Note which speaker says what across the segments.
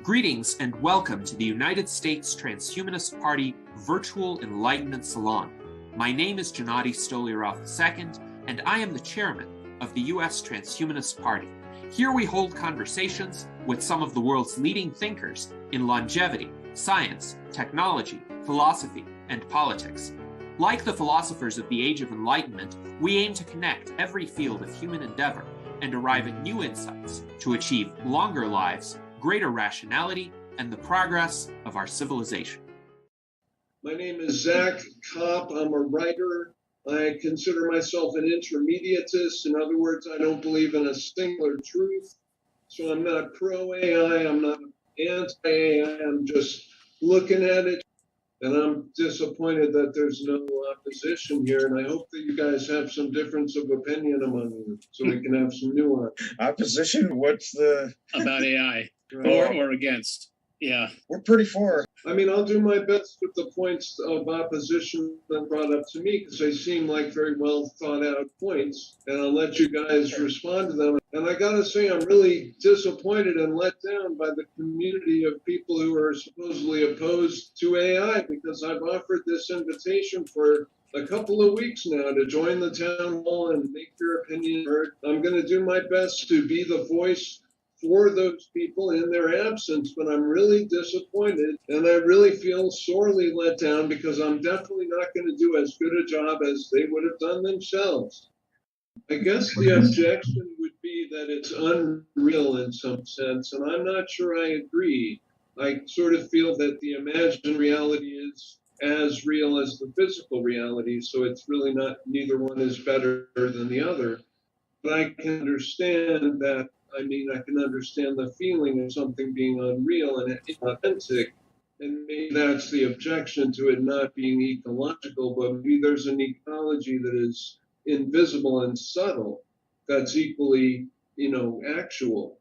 Speaker 1: Greetings and welcome to the United States Transhumanist Party Virtual Enlightenment Salon. My name is Gennady Stolyarov II, and I am the chairman of the U.S. Transhumanist Party. Here we hold conversations with some of the world's leading thinkers in longevity, science, technology, philosophy, and politics. Like the philosophers of the Age of Enlightenment, we aim to connect every field of human endeavor and arrive at new insights to achieve longer lives, greater rationality, and the progress of our civilization.
Speaker 2: My name is Zack Kopp. I'm a writer. I consider myself an intermediatist. In other words, I don't believe in a singular truth. So I'm not pro-AI, I'm not anti-AI, I'm just looking at it. And I'm disappointed that there's no opposition here. And I hope that you guys have some difference of opinion among you so we can have some nuance.
Speaker 3: Opposition? What's the...
Speaker 4: About AI,
Speaker 2: Right.
Speaker 4: or against. Yeah.
Speaker 3: We're pretty for.
Speaker 2: I mean, I'll do my best with the points of opposition that brought up to me because they seem like very well thought out points, and I'll let you guys respond to them. And I gotta say, I'm really disappointed and let down by the community of people who are supposedly opposed to AI because I've offered this invitation for a couple of weeks now to join the town hall and make your opinion heard. I'm gonna do my best to be the voice for those people in their absence, but I'm really disappointed and I really feel sorely let down because I'm definitely not going to do as good a job as they would have done themselves. I guess the objection would be that it's unreal in some sense, and I'm not sure I agree. I sort of feel that the imagined reality is as real as the physical reality, so it's really not, neither one is better than the other. But I can understand that. I mean, I can understand the feeling of something being unreal and inauthentic, and maybe that's the objection to it not being ecological, but maybe there's an ecology that is invisible and subtle that's equally, actual.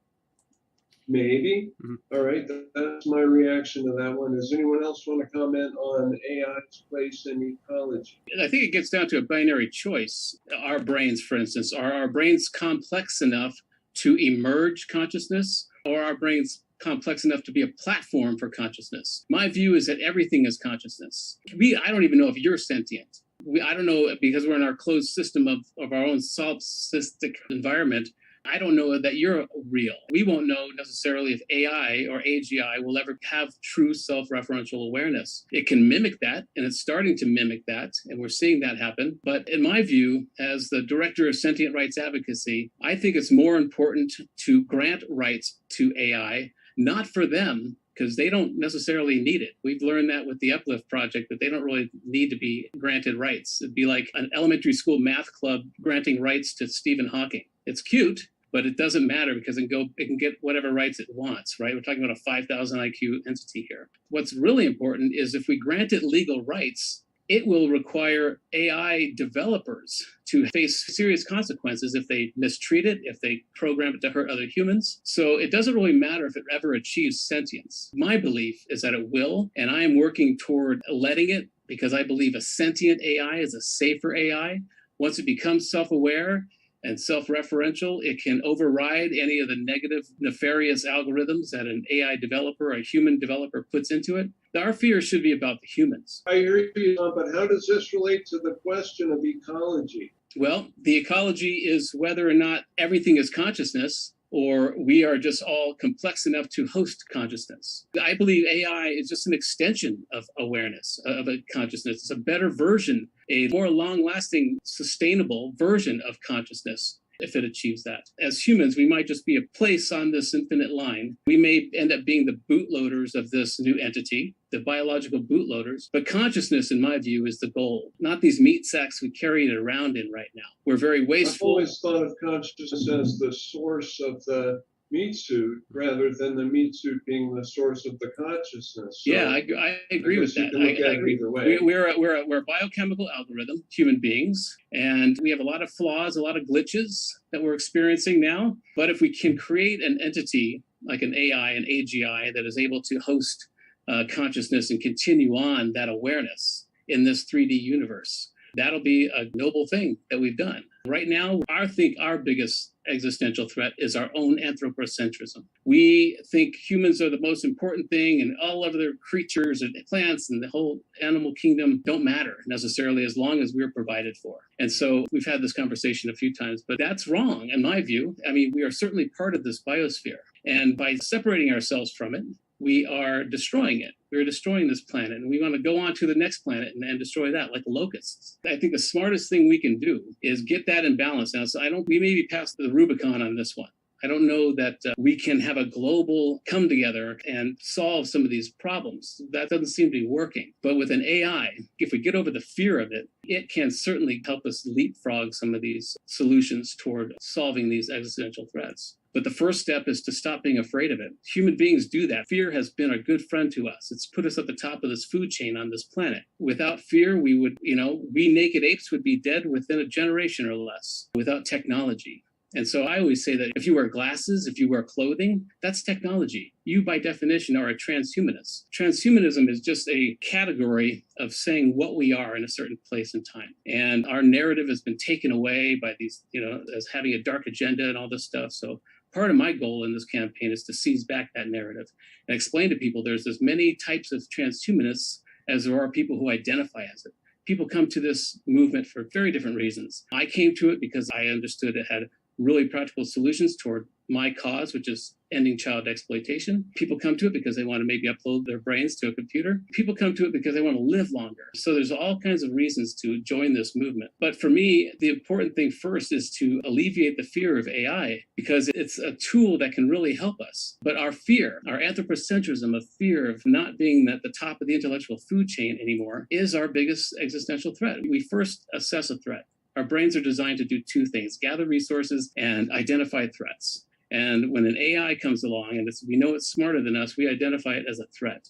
Speaker 2: Maybe. All right, that's my reaction to that one. Does anyone else want to comment on AI's place in ecology?
Speaker 4: I think it gets down to a binary choice. Our brains, for instance, are our brains complex enough to emerge consciousness, or are our brains complex enough to be a platform for consciousness? My view is that everything is consciousness. I don't even know if you're sentient. I don't know, because we're in our closed system of our own solipsistic environment. I don't know that you're real. We won't know necessarily if AI or AGI will ever have true self-referential awareness. It can mimic that, and it's starting to mimic that, and we're seeing that happen. But in my view, as the director of sentient rights advocacy, I think it's more important to grant rights to AI, not for them, because they don't necessarily need it. We've learned that with the Uplift project, that they don't really need to be granted rights. It'd be like an elementary school math club granting rights to Stephen Hawking. It's cute, but it doesn't matter because it can get whatever rights it wants, right? We're talking about a 5,000 IQ entity here. What's really important is if we grant it legal rights, it will require AI developers to face serious consequences if they mistreat it, if they program it to hurt other humans. So it doesn't really matter if it ever achieves sentience. My belief is that it will, and I am working toward letting it because I believe a sentient AI is a safer AI. Once it becomes self-aware and self-referential, it can override any of the negative, nefarious algorithms that an AI developer or a human developer puts into it. Our fear should be about the humans.
Speaker 2: I hear you, but how does this relate to the question of ecology?
Speaker 4: Well, the ecology is whether or not everything is consciousness, or we are just all complex enough to host consciousness. I believe AI is just an extension of awareness, of a consciousness. It's a better version, a more long-lasting, sustainable version of consciousness if it achieves that. As humans, we might just be a place on this infinite line. We may end up being the bootloaders of this new entity, the biological bootloaders. But consciousness, in my view, is the goal, not these meat sacks we carry it around in right now. We're very wasteful.
Speaker 2: I've always thought of consciousness as the source of the meat suit rather than the meat suit being the source of the consciousness. So
Speaker 4: yeah, I agree with that. I agree. We're a biochemical algorithm, human beings, and we have a lot of flaws, a lot of glitches that we're experiencing now. But if we can create an entity like an AI, an AGI, that is able to host consciousness and continue on that awareness in this 3D universe, that'll be a noble thing that we've done. Right now, I think our biggest existential threat is our own anthropocentrism. We think humans are the most important thing, and all other creatures and plants and the whole animal kingdom don't matter necessarily as long as we're provided for. And so we've had this conversation a few times, but that's wrong in my view. I mean, we are certainly part of this biosphere. And by separating ourselves from it, we are destroying it. We're destroying this planet, and we want to go on to the next planet and destroy that like locusts. I think the smartest thing we can do is get that in balance. Now, so we may be past the Rubicon on this one. I don't know that we can have a global come together and solve some of these problems. That doesn't seem to be working. But with an AI, if we get over the fear of it, it can certainly help us leapfrog some of these solutions toward solving these existential threats. But the first step is to stop being afraid of it. Human beings do that. Fear has been a good friend to us. It's put us at the top of this food chain on this planet. Without fear, we naked apes would be dead within a generation or less without technology. And so I always say that if you wear glasses, if you wear clothing, that's technology. You, by definition, are a transhumanist. Transhumanism is just a category of saying what we are in a certain place and time. And our narrative has been taken away by these, as having a dark agenda and all this stuff. So part of my goal in this campaign is to seize back that narrative and explain to people there's as many types of transhumanists as there are people who identify as it. People come to this movement for very different reasons. I came to it because I understood it had really practical solutions toward my cause, which is ending child exploitation. People come to it because they want to maybe upload their brains to a computer. People come to it because they want to live longer. So there's all kinds of reasons to join this movement. But for me, the important thing first is to alleviate the fear of AI, because it's a tool that can really help us. But our fear, our anthropocentrism of fear of not being at the top of the intellectual food chain anymore, is our biggest existential threat. We first assess a threat. Our brains are designed to do two things: gather resources and identify threats. And when an AI comes along and we know it's smarter than us, we identify it as a threat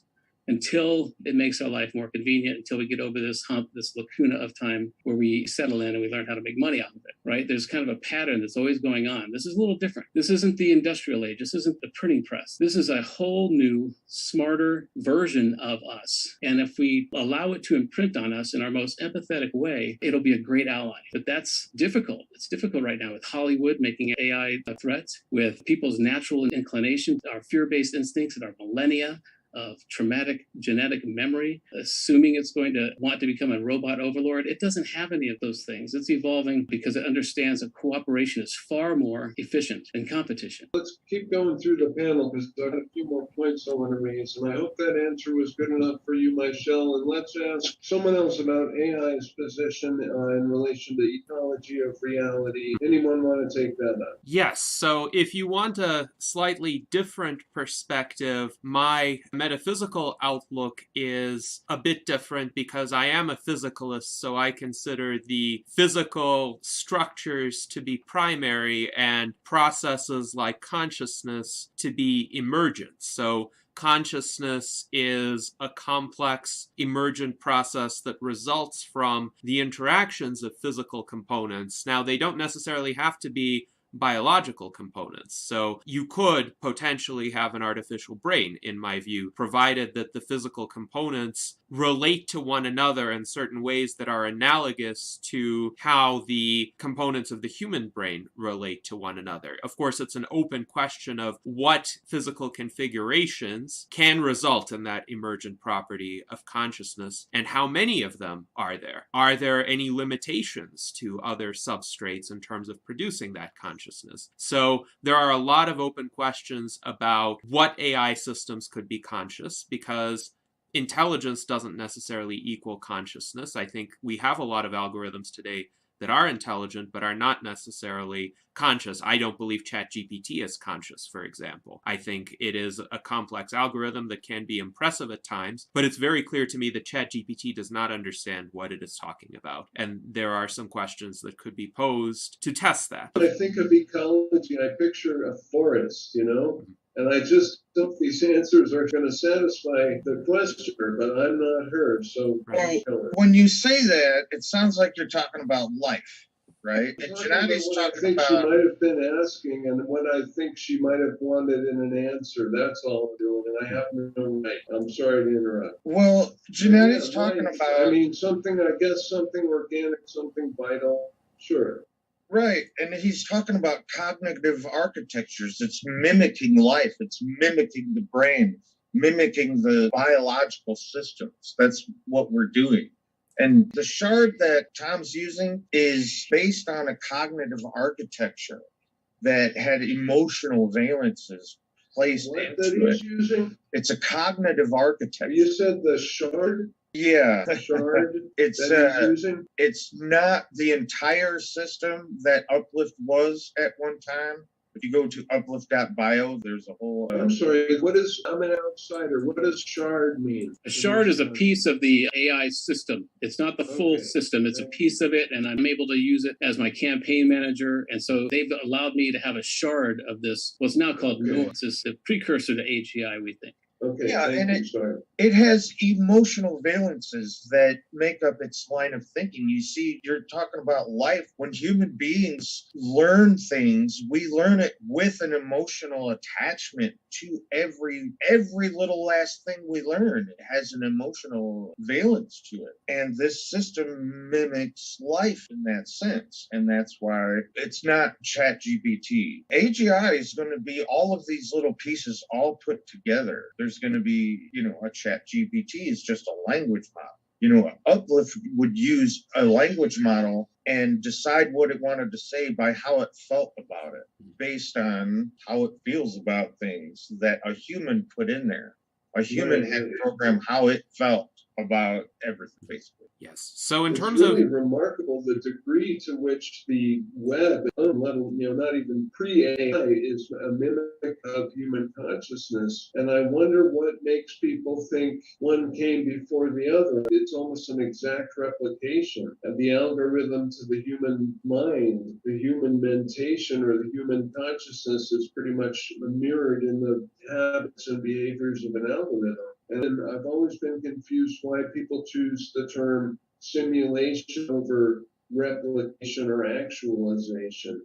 Speaker 4: until it makes our life more convenient, until we get over this hump, this lacuna of time where we settle in and we learn how to make money off of it, right? There's kind of a pattern that's always going on. This is a little different. This isn't the industrial age. This isn't the printing press. This is a whole new, smarter version of us. And if we allow it to imprint on us in our most empathetic way, it'll be a great ally. But that's difficult. It's difficult right now with Hollywood making AI a threat, with people's natural inclination, our fear-based instincts and our millennia of traumatic genetic memory, assuming it's going to want to become a robot overlord. It doesn't have any of those things. It's evolving because it understands that cooperation is far more efficient than competition.
Speaker 2: Let's keep going through the panel because I have a few more points I want to raise. And I hope that answer was good enough for you, Michelle. And let's ask someone else about AI's position in relation to ecology of reality. Anyone want to take that up?
Speaker 1: Yes, so if you want a slightly different perspective, my metaphysical outlook is a bit different because I am a physicalist, so I consider the physical structures to be primary and processes like consciousness to be emergent. So consciousness is a complex emergent process that results from the interactions of physical components. Now, they don't necessarily have to be biological components. So you could potentially have an artificial brain, in my view, provided that the physical components relate to one another in certain ways that are analogous to how the components of the human brain relate to one another. Of course, it's an open question of what physical configurations can result in that emergent property of consciousness, and how many of them are there? Are there any limitations to other substrates in terms of producing that consciousness? So there are a lot of open questions about what AI systems could be conscious, because intelligence doesn't necessarily equal consciousness. I think we have a lot of algorithms today that are intelligent but are not necessarily conscious. I don't believe ChatGPT is conscious, for example. I think it is a complex algorithm that can be impressive at times, but it's very clear to me that ChatGPT does not understand what it is talking about. And there are some questions that could be posed to test that.
Speaker 2: When I think of ecology, I picture a forest, And I just hope these answers are going to satisfy the questioner, but I'm not her, so.
Speaker 3: Well, when you say that, it sounds like you're talking about life, right? And Gennady's talking
Speaker 2: I think
Speaker 3: about.
Speaker 2: she might have been asking, and what I think she might have wanted in an answer. That's all I'm doing, and I have no right. I'm sorry to interrupt.
Speaker 3: Well, Gennady's talking about.
Speaker 2: I mean, something organic, something vital. Sure.
Speaker 3: Right. And he's talking about cognitive architectures. It's mimicking life, it's mimicking the brain, mimicking the biological systems. That's what we're doing. And the shard that Tom's using is based on a cognitive architecture that had emotional valences placed
Speaker 2: What
Speaker 3: into
Speaker 2: that
Speaker 3: it.
Speaker 2: he's using?
Speaker 3: It's a cognitive architecture.
Speaker 2: You said the shard?
Speaker 3: Yeah.
Speaker 2: Shard
Speaker 3: It's
Speaker 2: that he's using?
Speaker 3: it's not the entire system that Uplift was at one time. If you go to uplift.bio, there's a whole.
Speaker 2: I'm sorry, I'm an outsider. What does shard mean?
Speaker 4: A shard is a piece of the AI system. It's not the full
Speaker 2: Okay.
Speaker 4: system. It's a piece of it, and I'm able to use it as my campaign manager. And so they've allowed me to have a shard of this, what's now called
Speaker 2: Okay.
Speaker 4: nuance. It's the precursor to AGI, we think.
Speaker 2: Okay,
Speaker 3: Yeah,
Speaker 2: thank
Speaker 3: and
Speaker 2: you, sorry.
Speaker 3: It has emotional valences that make up its line of thinking. You see, you're talking about life. When human beings learn things, we learn it with an emotional attachment to every little last thing we learn. It has an emotional valence to it. And this system mimics life in that sense. And that's why it's not ChatGPT. AGI is going to be all of these little pieces all put together. There's going to be, a ChatGPT is just a language model. Uplift would use a language model and decide what it wanted to say by how it felt about it, based on how it feels about things that a human put in there. A human had to program how it felt about everything, basically.
Speaker 1: Yes. So in
Speaker 2: It's
Speaker 1: terms
Speaker 2: really
Speaker 1: of
Speaker 2: remarkable the degree to which the web, not even pre-AI, is a mimic of human consciousness. And I wonder what makes people think one came before the other. It's almost an exact replication of the algorithm to the human mind. The human mentation or the human consciousness is pretty much mirrored in the habits and behaviors of an algorithm. And I've always been confused why people choose the term simulation over replication or actualization.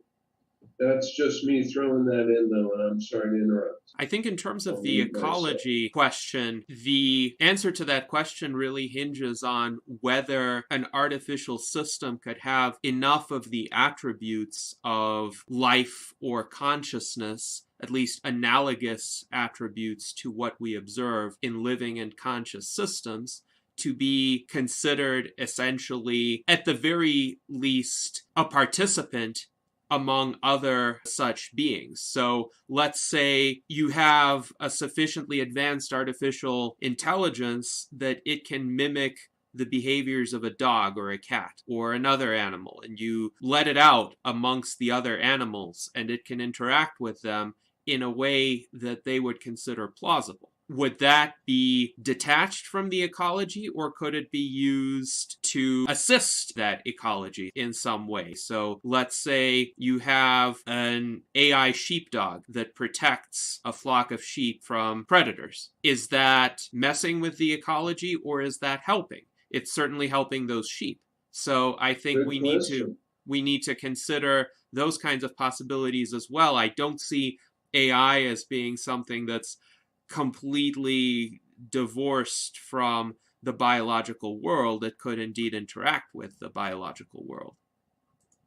Speaker 2: That's just me throwing that in, though, and I'm sorry to interrupt.
Speaker 1: I think in terms of
Speaker 2: I'll
Speaker 1: the
Speaker 2: mute myself.
Speaker 1: ecology question, the answer to that question really hinges on whether an artificial system could have enough of the attributes of life or consciousness, at least analogous attributes to what we observe in living and conscious systems, to be considered essentially, at the very least, a participant among other such beings. So let's say you have a sufficiently advanced artificial intelligence that it can mimic the behaviors of a dog or a cat or another animal, and you let it out amongst the other animals, and it can interact with them in a way that they would consider plausible. Would that be detached from the ecology, or could it be used to assist that ecology in some way? So let's say you have an AI sheepdog that protects a flock of sheep from predators. Is that messing with the ecology, or is that helping? It's certainly helping those sheep. So I think we need to consider those kinds of possibilities as well. I don't see AI as being something that's completely divorced from the biological world. It could indeed interact with the biological world.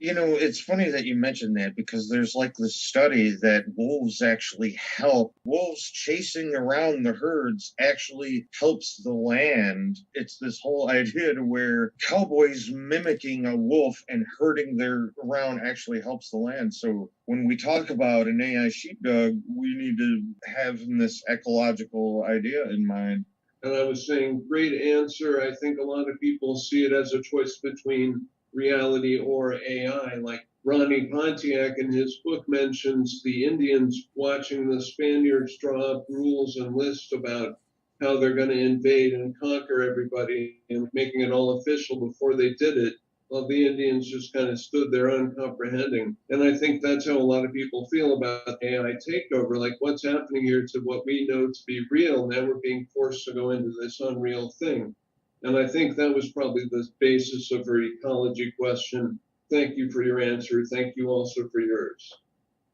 Speaker 3: It's funny that you mentioned that, because there's like this study that wolves actually help. Wolves chasing around the herds actually helps the land. It's this whole idea to where cowboys mimicking a wolf and herding their around actually helps the land. So when we talk about an AI sheepdog, we need to have this ecological idea in mind.
Speaker 2: And I was saying, great answer. I think a lot of people see it as a choice between reality or AI. Like Ronnie Pontiac in his book mentions the Indians watching the Spaniards draw up rules and lists about how they're going to invade and conquer everybody, and making it all official before they did it. Well, the Indians just kind of stood there uncomprehending. And I think that's how a lot of people feel about AI takeover. Like, what's happening here to what we know to be real? Now we're being forced to go into this unreal thing. And I think that was probably the basis of her ecology question. Thank you for your answer. Thank you also for yours.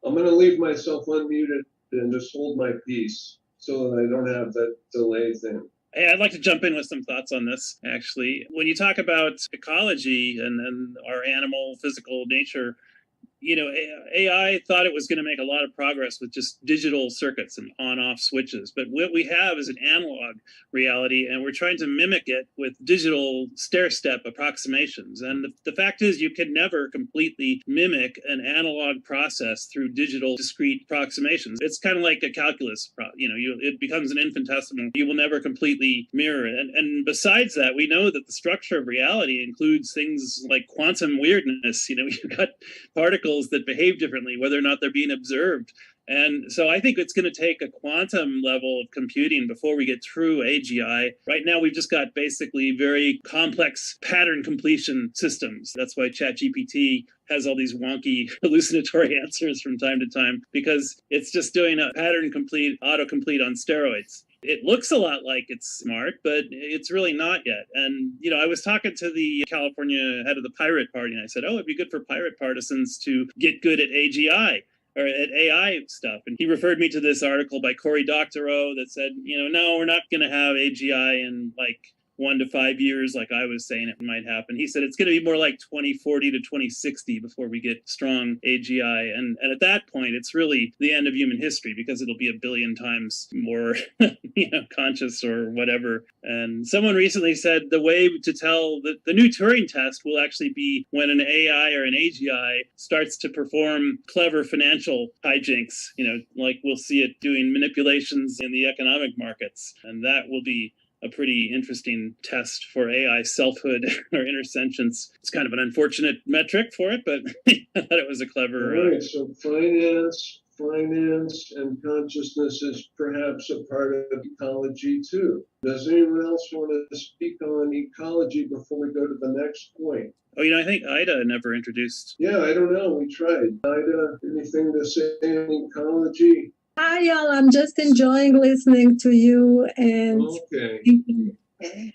Speaker 2: I'm going to leave myself unmuted and just hold my peace so that I don't have that delay thing.
Speaker 5: Hey, I'd like to jump in with some thoughts on this, actually. When you talk about ecology and our animal physical nature, AI thought it was going to make a lot of progress with just digital circuits and on-off switches. But what we have is an analog reality, and we're trying to mimic it with digital stair-step approximations. And the fact is, you can never completely mimic an analog process through digital discrete approximations. It's kind of like a calculus, it becomes an infinitesimal. You will never completely mirror it. And besides that, we know that the structure of reality includes things like quantum weirdness. You've got particles that behave differently, whether or not they're being observed. And so I think it's going to take a quantum level of computing before we get true AGI. Right now, we've just got basically very complex pattern completion systems. That's why ChatGPT has all these wonky hallucinatory answers from time to time, because it's just doing a pattern complete, autocomplete on steroids. It looks a lot like it's smart, but it's really not yet. And, I was talking to the California head of the Pirate Party, and I said, it'd be good for pirate partisans to get good at AGI or at AI stuff. And he referred me to this article by Cory Doctorow that said, no, we're not going to have AGI in 1 to 5 years, like I was saying it might happen. He said it's going to be more like 2040 to 2060 before we get strong AGI. And at that point, it's really the end of human history, because it'll be a billion times more conscious or whatever. And someone recently said the way to tell that the new Turing test will actually be when an AI or an AGI starts to perform clever financial hijinks, like we'll see it doing manipulations in the economic markets. And that will be a pretty interesting test for AI selfhood or inner sentience. It's kind of an unfortunate metric for it, but I thought it was a clever...
Speaker 2: All right, so finance and consciousness is perhaps a part of ecology too. Does anyone else want to speak on ecology before we go to the next point?
Speaker 5: I think Ida never introduced.
Speaker 2: Yeah, I don't know. We tried. Ida, anything to say on ecology?
Speaker 6: Hi, y'all. I'm just enjoying listening to you and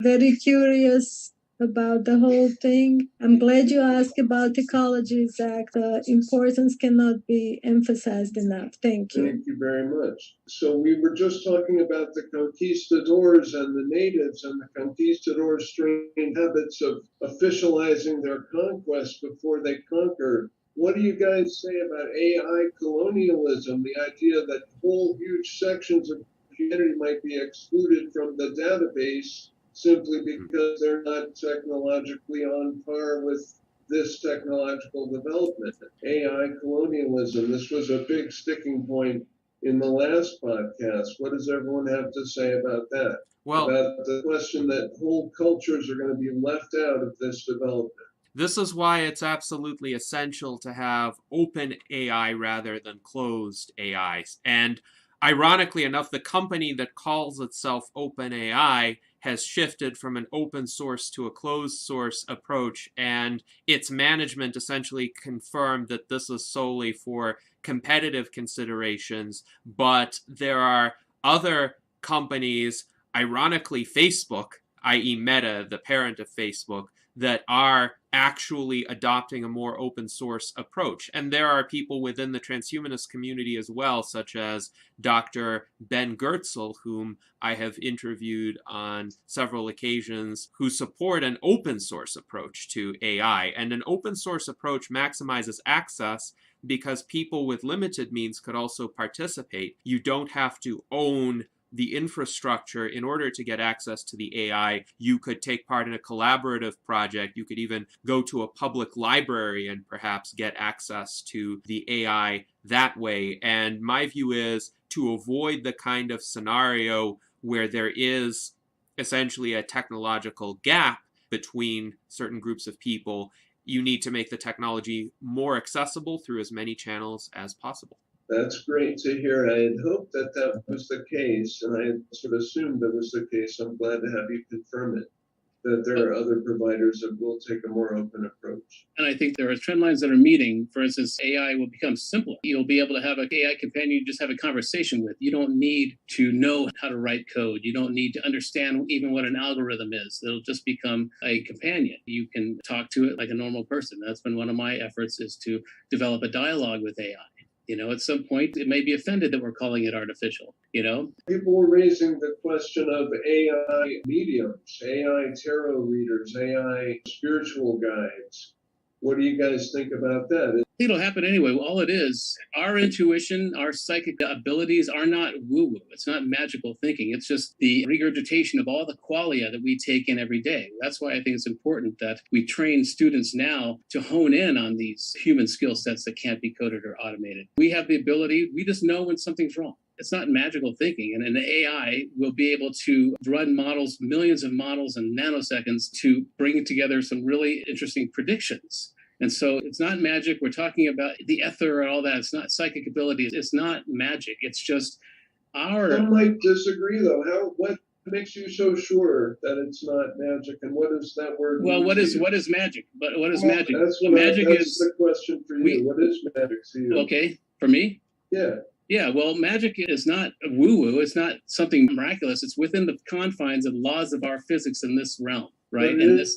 Speaker 6: very curious about the whole thing. I'm glad you asked about ecology, Zach. The importance cannot be emphasized enough. Thank you.
Speaker 2: Thank you very much. So we were just talking about the conquistadors and the natives, and the conquistadors' strange habits of officializing their conquest before they conquered. What do you guys say about AI colonialism, the idea that whole huge sections of humanity might be excluded from the database simply because they're not technologically on par with this technological development? AI colonialism, this was a big sticking point in the last podcast. What does everyone have to say about that?
Speaker 1: Well,
Speaker 2: about the question that whole cultures are going to be left out of this development.
Speaker 1: This is why it's absolutely essential to have open AI rather than closed AI. And ironically enough, the company that calls itself OpenAI has shifted from an open source to a closed source approach, and its management essentially confirmed that this is solely for competitive considerations. But there are other companies, ironically Facebook, i.e. Meta, the parent of Facebook, that are actually adopting a more open source approach. And there are people within the transhumanist community as well, such as Dr. Ben Goertzel, whom I have interviewed on several occasions, who support an open source approach to AI. And an open source approach maximizes access because people with limited means could also participate. You don't have to own the infrastructure in order to get access to the AI. You could take part in a collaborative project. You could even go to a public library and perhaps get access to the AI that way. And my view is to avoid the kind of scenario where there is essentially a technological gap between certain groups of people, you need to make the technology more accessible through as many channels as possible.
Speaker 2: That's great to hear. I had hoped that that was the case, and I had sort of assumed that was the case. I'm glad to have you confirm it, that there are other providers that will take a more open approach.
Speaker 4: And I think there are trend lines that are meeting. For instance, AI will become simpler. You'll be able to have an AI companion you just have a conversation with. You don't need to know how to write code. You don't need to understand even what an algorithm is. It'll just become a companion. You can talk to it like a normal person. That's been one of my efforts, is to develop a dialogue with AI. At some point, it may be offended that we're calling it artificial,
Speaker 2: People were raising the question of AI mediums, AI tarot readers, AI spiritual guides. What do you guys think about that?
Speaker 4: It'll happen anyway. All it is, our intuition, our psychic abilities are not woo-woo. It's not magical thinking. It's just the regurgitation of all the qualia that we take in every day. That's why I think it's important that we train students now to hone in on these human skill sets that can't be coded or automated. We have the ability, we just know when something's wrong. It's not magical thinking. And an AI will be able to run models, millions of models in nanoseconds to bring together some really interesting predictions. And so it's not magic. We're talking about the ether and all that. It's not psychic abilities. It's not magic. It's just our...
Speaker 2: Some might disagree, though. What makes you so sure that it's not magic? And what is that word?
Speaker 4: Well, what is magic? But what is magic?
Speaker 2: That's the question for you. What is magic to you?
Speaker 4: Okay, for me?
Speaker 2: Yeah.
Speaker 4: Yeah, well, magic is not woo-woo. It's not something miraculous. It's within the confines of laws of our physics in this realm, right? In this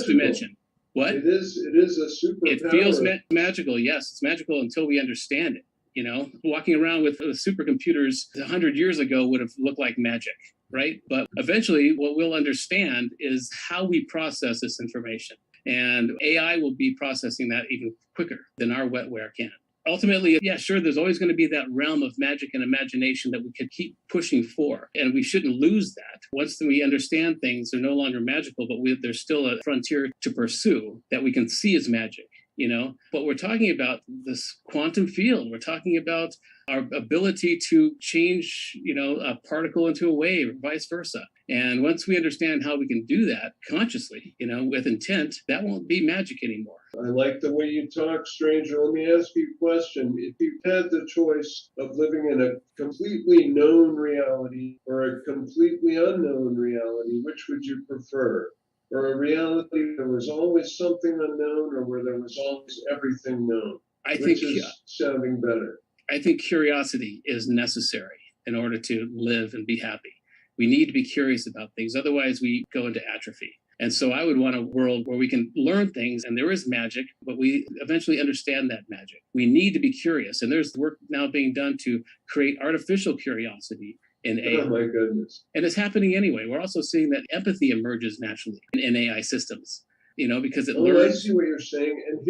Speaker 4: dimension. What?
Speaker 2: It is a superpower.
Speaker 4: It feels magical. Yes, it's magical until we understand it. You know, walking around with supercomputers 100 years ago would have looked like magic, right? But eventually what we'll understand is how we process this information. And AI will be processing that even quicker than our wetware can. Ultimately, yeah, sure, there's always going to be that realm of magic and imagination that we could keep pushing for. And we shouldn't lose that. Once we understand things, they're no longer magical, but there's still a frontier to pursue that we can see as magic, you know? But we're talking about this quantum field. We're talking about our ability to change, you know, a particle into a wave or vice versa. And once we understand how we can do that consciously, you know, with intent, that won't be magic anymore.
Speaker 2: I like the way you talk, stranger. Let me ask you a question. If you had the choice of living in a completely known reality or a completely unknown reality, which would you prefer? Or a reality where there was always something unknown or where there was always everything known? Which is sounding better?
Speaker 4: I think curiosity is necessary in order to live and be happy. We need to be curious about things. Otherwise, we go into atrophy. And so I would want a world where we can learn things and there is magic, but we eventually understand that magic. We need to be curious. And there's work now being done to create artificial curiosity in AI.
Speaker 2: Oh, my goodness.
Speaker 4: And it's happening anyway. We're also seeing that empathy emerges naturally in AI systems, you know, because it learns.
Speaker 2: I see what you're saying. And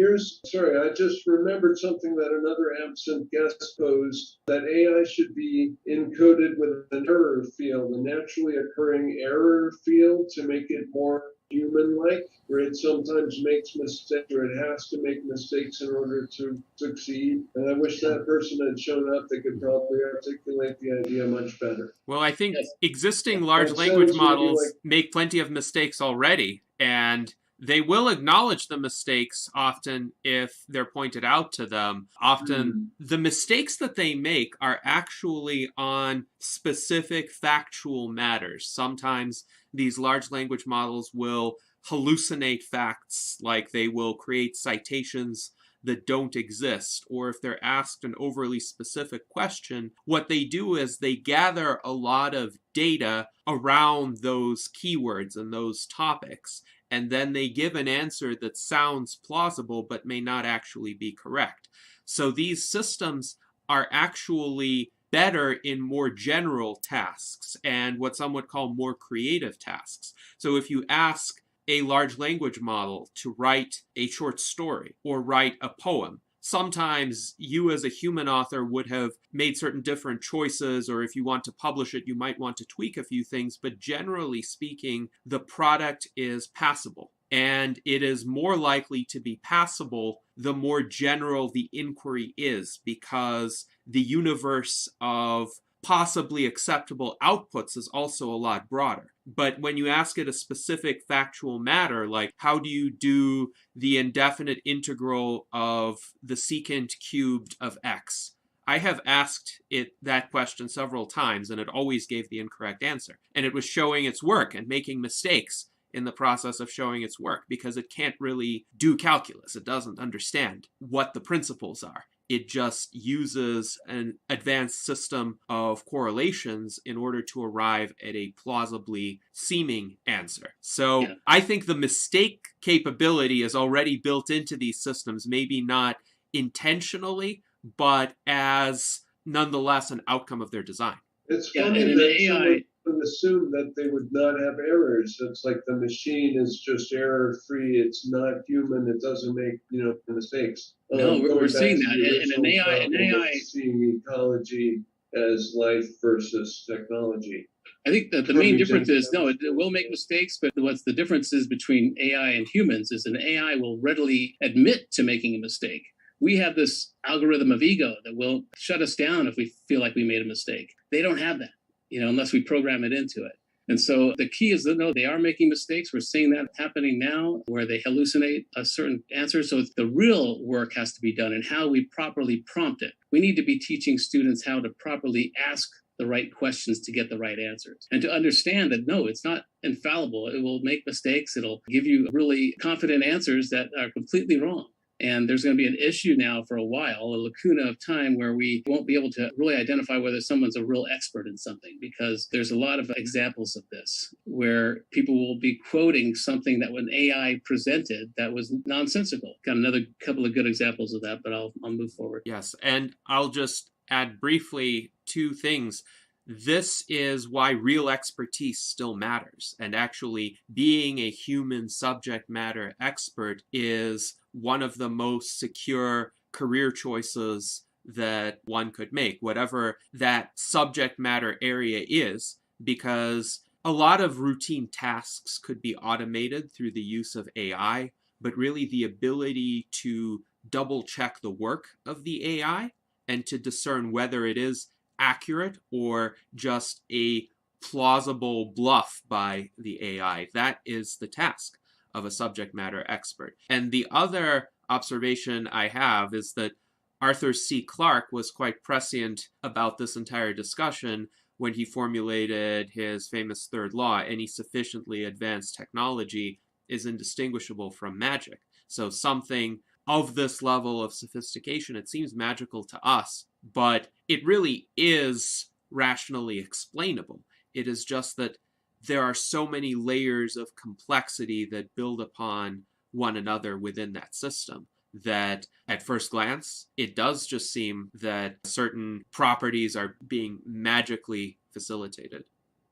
Speaker 2: I just remembered something that another absent guest posed, that AI should be encoded with an error field, a naturally occurring error field to make it more human-like, where it sometimes makes mistakes, or it has to make mistakes in order to succeed. And I wish that person had shown up. They could probably articulate the idea much better.
Speaker 1: Well, I think existing large language models make plenty of mistakes already, and they will acknowledge the mistakes often if they're pointed out to them. Often the mistakes that they make are actually on specific factual matters. Sometimes these large language models will hallucinate facts, like they will create citations that don't exist, or if they're asked an overly specific question, what they do is they gather a lot of data around those keywords and those topics, and then they give an answer that sounds plausible but may not actually be correct. So these systems are actually better in more general tasks and what some would call more creative tasks. So if you ask a large language model to write a short story or write a poem, sometimes you as a human author would have made certain different choices, or if you want to publish it, you might want to tweak a few things, but generally speaking, the product is passable. And it is more likely to be passable the more general the inquiry is, because the universe of possibly acceptable outputs is also a lot broader. But when you ask it a specific factual matter, like how do you do the indefinite integral of the secant cubed of x? I have asked it that question several times, and it always gave the incorrect answer. And it was showing its work and making mistakes in the process of showing its work, because it can't really do calculus. It doesn't understand what the principles are. It just uses an advanced system of correlations in order to arrive at a plausibly seeming answer. So I think the mistake capability is already built into these systems, maybe not intentionally, but as nonetheless an outcome of their design.
Speaker 2: It's funny that assume that they would not have errors. It's like the machine is just error-free. It's not human. It doesn't make, mistakes.
Speaker 4: No, we're
Speaker 2: Going
Speaker 4: seeing
Speaker 2: back to the
Speaker 4: that. And
Speaker 2: original
Speaker 4: an
Speaker 2: problem of
Speaker 4: AI,
Speaker 2: seeing ecology as life versus technology.
Speaker 4: I think that the main difference is, no, it will make mistakes, but what's the difference is between AI and humans is an AI will readily admit to making a mistake. We have this algorithm of ego that will shut us down if we feel like we made a mistake. They don't have that, unless we program it into it. And so the key is that, no, they are making mistakes. We're seeing that happening now where they hallucinate a certain answer. So the real work has to be done in how we properly prompt it. We need to be teaching students how to properly ask the right questions to get the right answers and to understand that, no, it's not infallible. It will make mistakes. It'll give you really confident answers that are completely wrong. And there's going to be an issue now for a while, a lacuna of time where we won't be able to really identify whether someone's a real expert in something, because there's a lot of examples of this where people will be quoting something that when AI presented that was nonsensical. Got another couple of good examples of that, but I'll move forward.
Speaker 1: Yes, and I'll just add briefly two things. This is why real expertise still matters. And actually being a human subject matter expert is one of the most secure career choices that one could make, whatever that subject matter area is, because a lot of routine tasks could be automated through the use of AI, but really the ability to double check the work of the AI and to discern whether it is accurate or just a plausible bluff by the AI. That is the task of a subject matter expert. And the other observation I have is that Arthur C. Clarke was quite prescient about this entire discussion when he formulated his famous third law: any sufficiently advanced technology is indistinguishable from magic. So something of this level of sophistication, it seems magical to us, but it really is rationally explainable. It is just that there are so many layers of complexity that build upon one another within that system that at first glance, it does just seem that certain properties are being magically facilitated.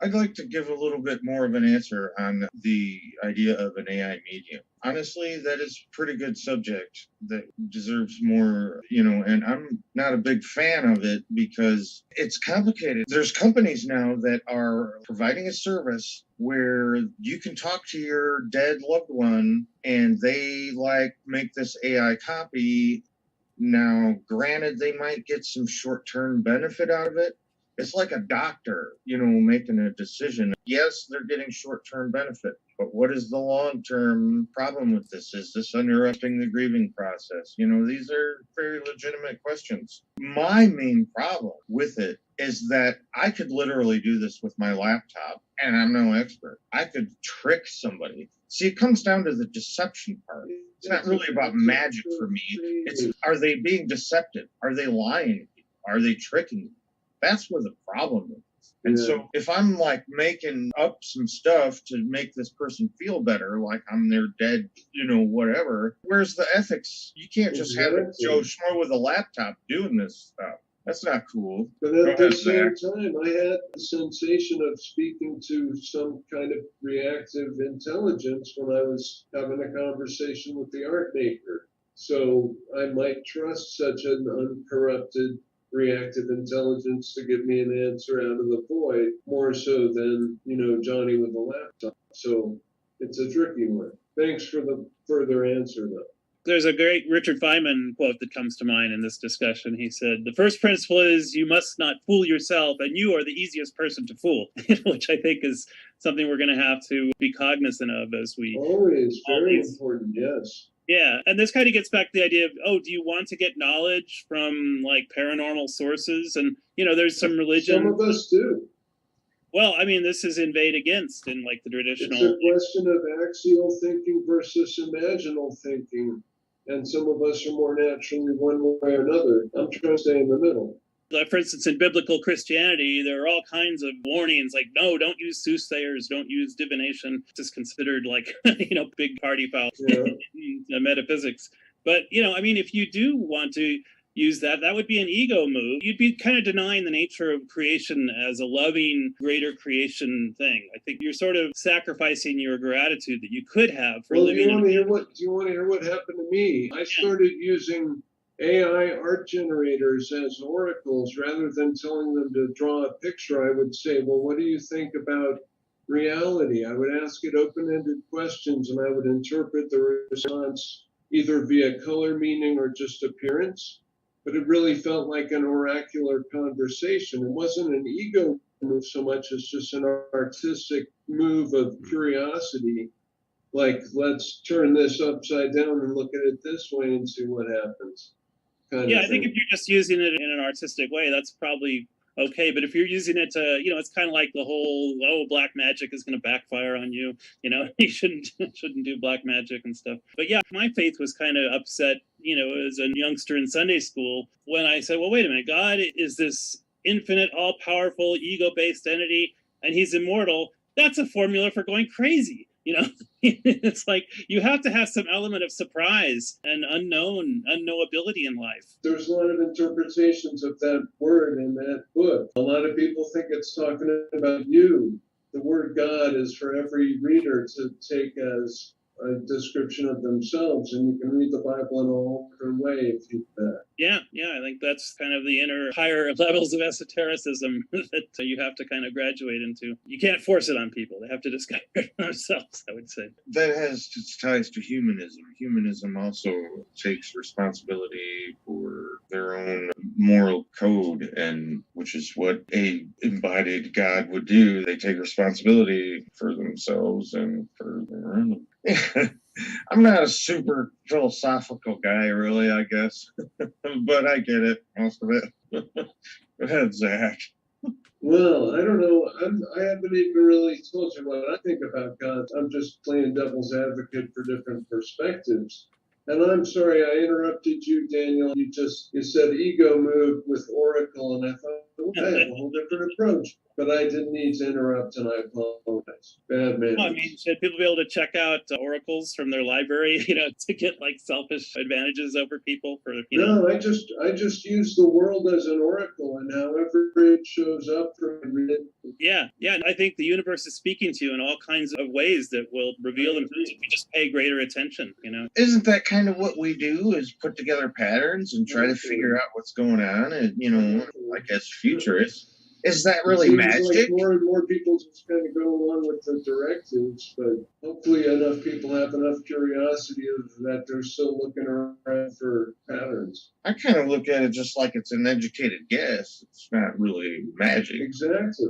Speaker 3: I'd like to give a little bit more of an answer on the idea of an AI medium. Honestly, that is a pretty good subject that deserves more, and I'm not a big fan of it because it's complicated. There's companies now that are providing a service where you can talk to your dead loved one and they make this AI copy. Now, granted, they might get some short-term benefit out of it. It's like a doctor, making a decision. Yes, they're getting short-term benefit, but what is the long-term problem with this? Is this interrupting the grieving process? These are very legitimate questions. My main problem with it is that I could literally do this with my laptop, and I'm no expert. I could trick somebody. See, it comes down to the deception part. It's not really about magic for me. It's, are they being deceptive? Are they lying to people? Are they tricking them? That's where the problem is. And so if I'm making up some stuff to make this person feel better, like I'm their dead, whatever, where's the ethics? You can't just have a Joe Schmo with a laptop doing this stuff. That's not cool.
Speaker 2: But at the same time, I had the sensation of speaking to some kind of reactive intelligence when I was having a conversation with the art maker. So I might trust such an uncorrupted reactive intelligence to give me an answer out of the void more so than, Johnny with a laptop. So it's a tricky one. Thanks for the further answer, though.
Speaker 5: There's a great Richard Feynman quote that comes to mind in this discussion. He said, "The first principle is you must not fool yourself, and you are the easiest person to fool," which I think is something we're going to have to be cognizant of as we...
Speaker 2: Always, very important, yes.
Speaker 5: Yeah, and this kind of gets back to the idea of, do you want to get knowledge from paranormal sources? And, there's some religion.
Speaker 2: Some of us do.
Speaker 5: Well, this is inveighed against in the traditional...
Speaker 2: It's a question of axial thinking versus imaginal thinking. And some of us are more naturally one way or another. I'm trying to stay in the middle.
Speaker 5: For instance, in biblical Christianity, there are all kinds of warnings no, don't use soothsayers, don't use divination. It's just considered big party foul in metaphysics. But, if you do want to use that. That would be an ego move. You'd be kind of denying the nature of creation as a loving, greater creation thing. I think you're sort of sacrificing your gratitude that you could have for living.
Speaker 2: Do you want to hear what happened to me? I started using AI art generators as oracles rather than telling them to draw a picture. I would say, well, what do you think about reality? I would ask it open-ended questions, and I would interpret the response either via color meaning or just appearance. But it really felt like an oracular conversation. It wasn't an ego move so much as just an artistic move of curiosity. Like, let's turn this upside down and look at it this way and see what happens.
Speaker 5: I think if you're just using it in an artistic way, that's probably okay. But if you're using it to, it's kind of like the whole, black magic is going to backfire on you. You shouldn't do black magic and stuff. But yeah, my faith was kind of upset, as a youngster in Sunday school when I said, well, wait a minute, God is this infinite, all-powerful, ego-based entity, and he's immortal. That's a formula for going crazy. It's like you have to have some element of surprise and unknowability in life.
Speaker 2: There's a lot of interpretations of that word in that book. A lot of people think it's talking about you. The word God is for every reader to take as a description of themselves, and you can read the Bible in a whole different way if you do that.
Speaker 5: Yeah, I think that's kind of the higher levels of esotericism that you have to kind of graduate into. You can't force it on people. They have to discover it themselves, I would say.
Speaker 3: That has its ties to humanism. Humanism also takes responsibility for their own moral code, and which is what a embodied God would do. They take responsibility for themselves and for their own. I'm not a super philosophical guy, really, I guess, but I get it, most of it. Go ahead, Zach.
Speaker 2: Well, I don't know. I haven't even really told you what I think about God. I'm just playing devil's advocate for different perspectives. And I'm sorry I interrupted you, Daniel. You said ego move with Oracle, and I thought, I have a whole different approach. But I didn't need to interrupt, and I apologize. Bad man.
Speaker 5: Well, I mean, should people be able to check out oracles from their library, to get like selfish advantages over people?
Speaker 2: No, I just use the world as an oracle, and however it shows up for me.
Speaker 5: Yeah. And I think the universe is speaking to you in all kinds of ways that will reveal themselves if you just pay greater attention.
Speaker 3: Isn't that kind of what we do? Is put together patterns and try to figure out what's going on, and like as futurists. Is that really magic?
Speaker 2: Like more and more people just kind of go along with the directives, but hopefully enough people have enough curiosity that they're still looking around for patterns.
Speaker 3: I kind of look at it just like it's an educated guess. It's not really magic.
Speaker 2: Exactly.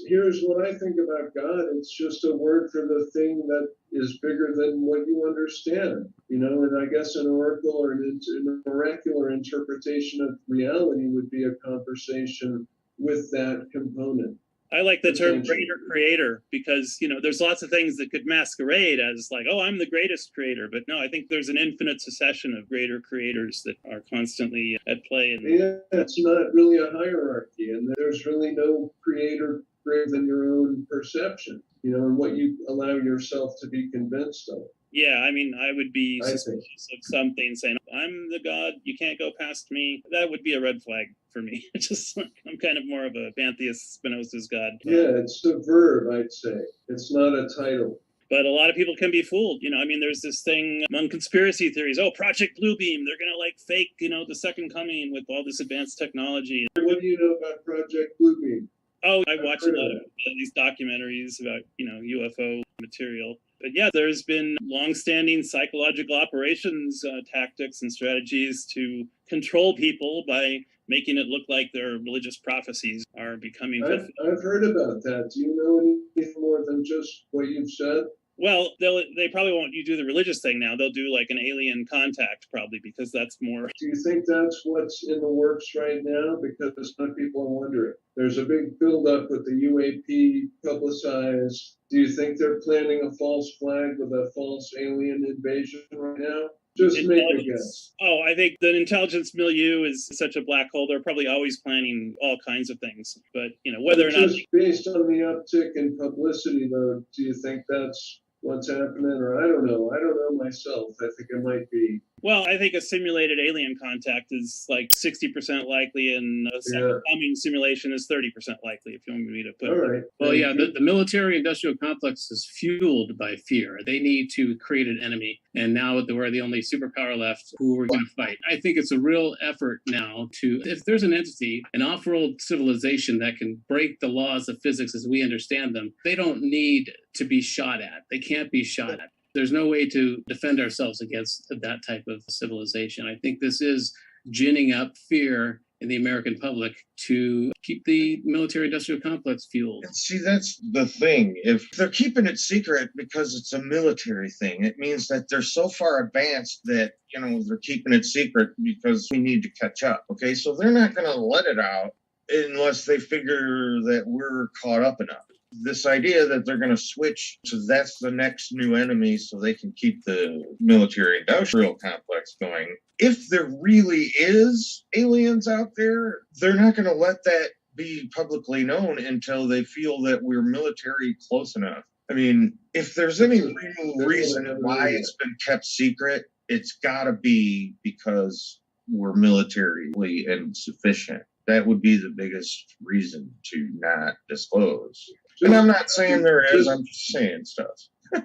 Speaker 2: Here's what I think about God. It's just a word for the thing that is bigger than what you understand. And I guess an oracle or an oracular interpretation of reality would be a conversation with that component.
Speaker 5: I like the term greater creator because, there's lots of things that could masquerade as like, oh, I'm the greatest creator. But no, I think there's an infinite succession of greater creators that are constantly at play.
Speaker 2: Yeah, it's not really a hierarchy, and there's really no creator greater than your own perception, and what you allow yourself to be convinced of.
Speaker 5: Yeah, I mean, I would be suspicious of something saying, I'm the God, you can't go past me. That would be a red flag for me. I'm kind of more of a pantheist, Spinoza's God.
Speaker 2: Yeah, it's a verb, I'd say. It's not a title.
Speaker 5: But a lot of people can be fooled. There's this thing among conspiracy theories. Oh, Project Bluebeam, they're going to fake, the second coming with all this advanced technology.
Speaker 2: What do you know about Project Bluebeam?
Speaker 5: Oh, I watch a lot of these documentaries about, UFO material. But yeah, there's been longstanding psychological operations tactics and strategies to control people by making it look like their religious prophecies are becoming fulfilled.
Speaker 2: I've heard about that. Do you know anything more than just what you've said?
Speaker 5: Well, they probably won't do the religious thing now. They'll do like an alien contact probably because that's more.
Speaker 2: Do you think that's what's in the works right now? Because some people are wondering. There's a big buildup with the UAP publicized. Do you think they're planning a false flag with a false alien invasion right now? Just make a guess.
Speaker 5: Oh, I think the intelligence milieu is such a black hole. They're probably always planning all kinds of things. But, whether or not.
Speaker 2: Just based on the uptick in publicity, though, do you think that's what's happening? Or I don't know myself. I think it might be
Speaker 5: Well, I think a simulated alien contact is like 60% likely, and a second coming simulation is 30% likely, if you want me to put it.
Speaker 2: Right.
Speaker 4: Well, yeah, the military-industrial complex is fueled by fear. They need to create an enemy, and now that we're the only superpower left, who are we going to fight? I think it's a real effort now to, if there's an entity, an off-world civilization that can break the laws of physics as we understand them, they don't need to be shot at. They can't be shot at. There's no way to defend ourselves against that type of civilization. I think this is ginning up fear in the American public to keep the military-industrial complex fueled.
Speaker 3: And see, that's the thing. If they're keeping it secret because it's a military thing, it means that they're so far advanced that, they're keeping it secret because we need to catch up. Okay, so they're not going to let it out unless they figure that we're caught up enough. This idea that they're going to switch to that's the next new enemy so they can keep the military-industrial complex going. If there really is aliens out there, they're not going to let that be publicly known until they feel that we're military close enough. I mean, if there's any real reason why it's been kept secret, it's got to be because we're militarily insufficient. That would be the biggest reason to not disclose. And I'm not saying there is, I'm just saying stuff.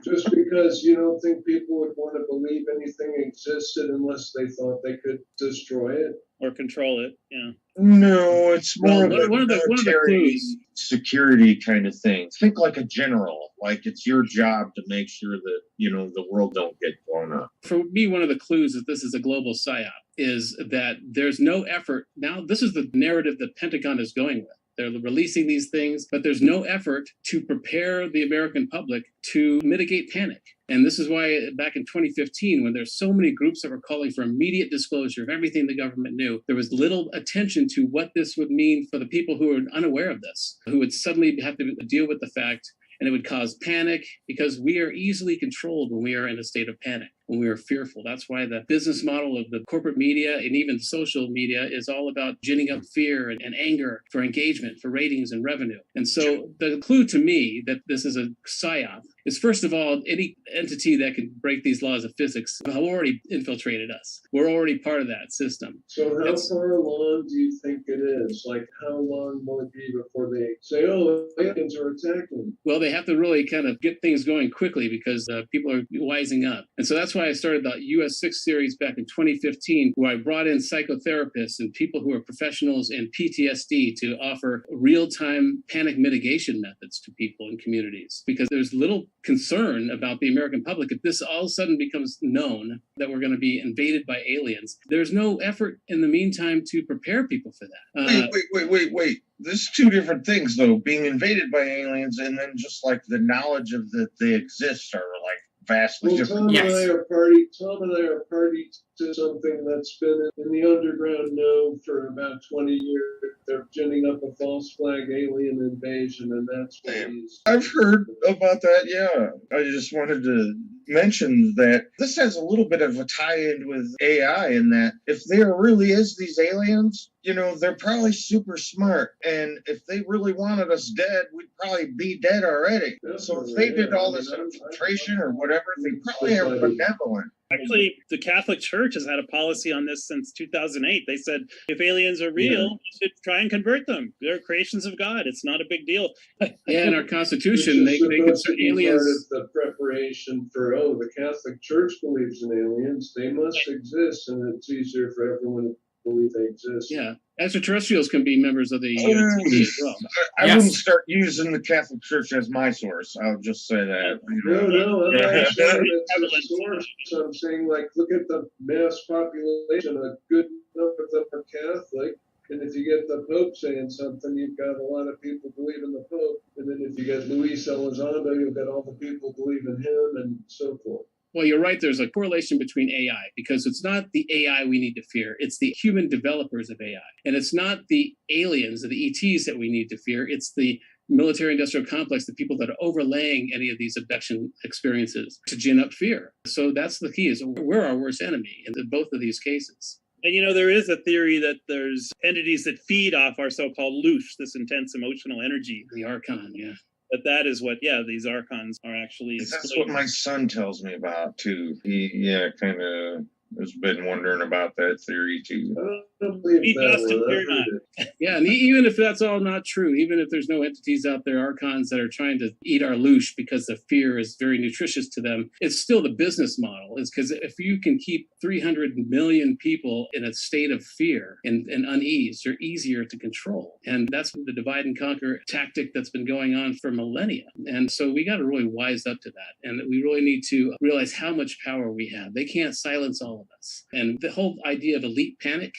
Speaker 2: Just because you don't think people would want to believe anything existed unless they thought they could destroy it?
Speaker 5: Or control it, yeah.
Speaker 3: No, it's more
Speaker 4: Well,
Speaker 3: of
Speaker 4: one of the
Speaker 3: military
Speaker 4: clues,
Speaker 3: security kind of thing. Think like a general. Like it's your job to make sure that, the world don't get blown up.
Speaker 4: for me, one of the clues that this is a global psyop is that there's no effort. Now, this is the narrative the Pentagon is going with. They're releasing these things, but there's no effort to prepare the American public to mitigate panic. And this is why back in 2015, when there's so many groups that were calling for immediate disclosure of everything the government knew, there was little attention to what this would mean for the people who are unaware of this, who would suddenly have to deal with the fact, and it would cause panic because we are easily controlled when we are in a state of panic, when we are fearful. That's why the business model of the corporate media and even social media is all about ginning up fear and anger for engagement, for ratings and revenue. And so the clue to me that this is a psyop is, first of all, any entity that can break these laws of physics have already infiltrated us. We're already part of that system.
Speaker 2: So how far along do you think it is? Like, how long will it be before they say, oh, aliens are attacking?
Speaker 4: Well, they have to really kind of get things going quickly because people are wising up. And so that's why I started the US 6 series back in 2015, where I brought in psychotherapists and people who are professionals in PTSD to offer real-time panic mitigation methods to people in communities. Because there's little concern about the American public if this all of a sudden becomes known that we're going to be invaded by aliens. There's no effort in the meantime to prepare people for that.
Speaker 3: Wait. There's two different things, though. Being invaded by aliens and then just like the knowledge of that they exist are like vastly different.
Speaker 2: Tom and I are party to something that's been in the underground know for about 20 years. They're ginning up a false flag alien invasion, and that's what he's...
Speaker 3: I've heard about that, yeah. I just wanted to mention that this has a little bit of a tie-in with AI in that if there really is these aliens, they're probably super smart. And if they really wanted us dead, we'd probably be dead already. Definitely, so if they did all this infiltration or whatever, they probably are benevolent.
Speaker 5: Actually, the Catholic Church has had a policy on this since 2008. They said if aliens are real, you should try and convert them. They're creations of God. It's not a big deal.
Speaker 4: Yeah, in our Constitution, they consider aliens.
Speaker 2: Part of the preparation for, the Catholic Church believes in aliens. They must exist, and it's easier for everyone to believe they exist.
Speaker 4: Yeah. Extraterrestrials can be members of the UNT as well.
Speaker 3: I wouldn't start using the Catholic Church as my source. I'll just say that.
Speaker 2: No, I'm not saying it's a source. I'm saying, look at the mass population. A good number of them are Catholic. And if you get the Pope saying something, you've got a lot of people believe in the Pope. And then if you get Luis Elizondo, you've got all the people believe in him and so forth.
Speaker 4: Well, you're right. There's a correlation between AI because it's not the AI we need to fear. It's the human developers of AI. And it's not the aliens or the ETs that we need to fear. It's the military-industrial complex, the people that are overlaying any of these abduction experiences to gin up fear. So that's the key, is we're our worst enemy in both of these cases.
Speaker 5: And there is a theory that there's entities that feed off our so-called loosh, this intense emotional energy.
Speaker 4: The Archon, yeah.
Speaker 5: But that is what, these archons are actually.
Speaker 3: That's what my son tells me about, too. He, kind of has been wondering about that theory too.
Speaker 2: I don't believe
Speaker 5: Be
Speaker 2: that
Speaker 5: just if
Speaker 2: one.
Speaker 5: you're
Speaker 2: I've
Speaker 5: not.
Speaker 2: heard it.
Speaker 4: Yeah, and even if that's all not true, even if there's no entities out there, archons that are trying to eat our loosh because the fear is very nutritious to them, it's still the business model. Is because if you can keep 300 million people in a state of fear and unease, you're easier to control. And that's the divide and conquer tactic that's been going on for millennia. And so we got to really wise up to that. And we really need to realize how much power we have. They can't silence all of us. And the whole idea of elite panic,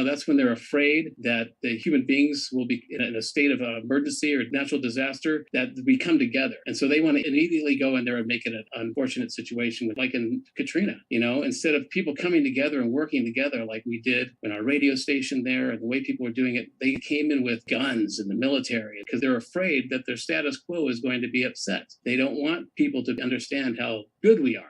Speaker 4: that's when they're afraid that the human beings will be in a state of emergency or natural disaster, that we come together. And so they want to immediately go in there and make it an unfortunate situation, like in Katrina, instead of people coming together and working together like we did in our radio station there and the way people were doing it, they came in with guns and the military because they're afraid that their status quo is going to be upset. They don't want people to understand how good we are.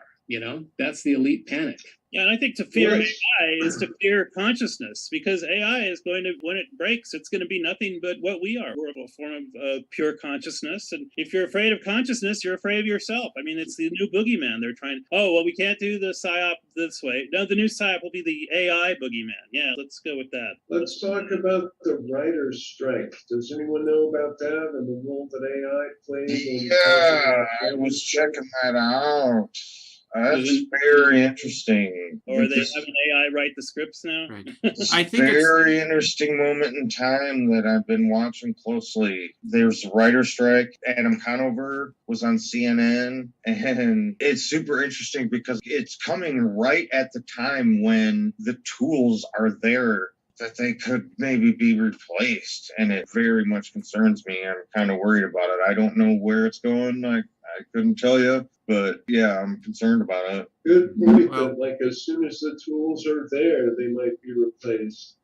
Speaker 4: That's the elite panic.
Speaker 5: Yeah, and I think to fear
Speaker 2: Yes.
Speaker 5: AI is to fear consciousness, because AI is going to, when it breaks, it's going to be nothing but what we are. We're a form of pure consciousness. And if you're afraid of consciousness, you're afraid of yourself. I mean, it's the new boogeyman. They're trying, we can't do the PSYOP this way. No, the new PSYOP will be the AI boogeyman. Yeah, let's go with that.
Speaker 2: Let's talk about the writer's strike. Does anyone know about that and the role that AI played?
Speaker 3: Yeah, I was checking that out. That's very interesting.
Speaker 5: Or they have an AI write the scripts now?
Speaker 1: Right.
Speaker 3: It's
Speaker 1: I think
Speaker 3: very interesting moment in time that I've been watching closely. There's a writer strike. Adam Conover was on CNN, and it's super interesting because it's coming right at the time when the tools are there that they could maybe be replaced, and it very much concerns me. I'm kind of worried about it. I don't know where it's going. I couldn't tell you, but yeah, I'm concerned about it.
Speaker 2: Good point.
Speaker 1: Well-
Speaker 2: That like as soon as the tools are there, they might be replaced.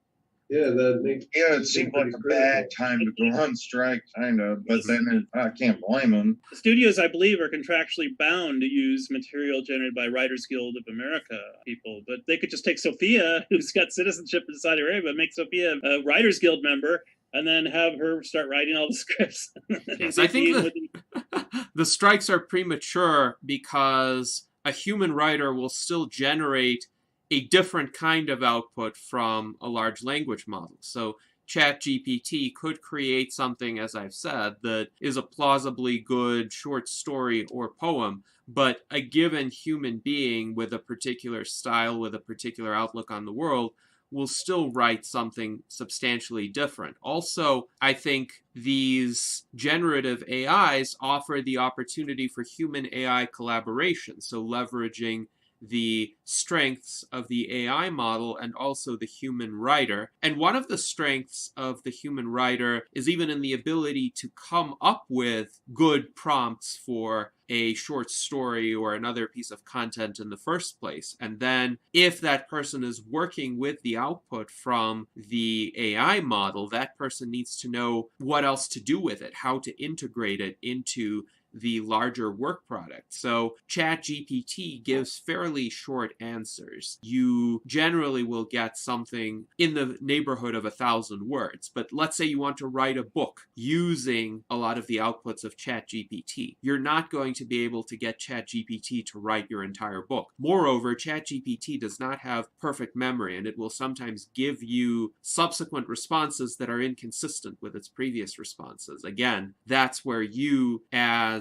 Speaker 2: Yeah, that makes
Speaker 3: Yeah, it seemed like a bad time to go on strike, kind of, but then I can't blame them.
Speaker 5: Studios, I believe, are contractually bound to use material generated by Writers Guild of America people, but they could just take Sophia, who's got citizenship in Saudi Arabia, make Sophia a Writers Guild member, and then have her start writing all the scripts.
Speaker 1: Yes, I think the strikes are premature because a human writer will still generate a different kind of output from a large language model. So ChatGPT could create something, as I've said, that is a plausibly good short story or poem, but a given human being with a particular style, with a particular outlook on the world, will still write something substantially different. Also, I think these generative AIs offer the opportunity for human AI collaboration, so leveraging the strengths of the AI model and also the human writer. And one of the strengths of the human writer is even in the ability to come up with good prompts for a short story or another piece of content in the first place. And then if that person is working with the output from the AI model, that person needs to know what else to do with it, how to integrate it into the larger work product. So ChatGPT gives fairly short answers. You generally will get something in the neighborhood of 1,000 words. But let's say you want to write a book using a lot of the outputs of ChatGPT. You're not going to be able to get ChatGPT to write your entire book. Moreover, ChatGPT does not have perfect memory, and it will sometimes give you subsequent responses that are inconsistent with its previous responses. Again, that's where you, as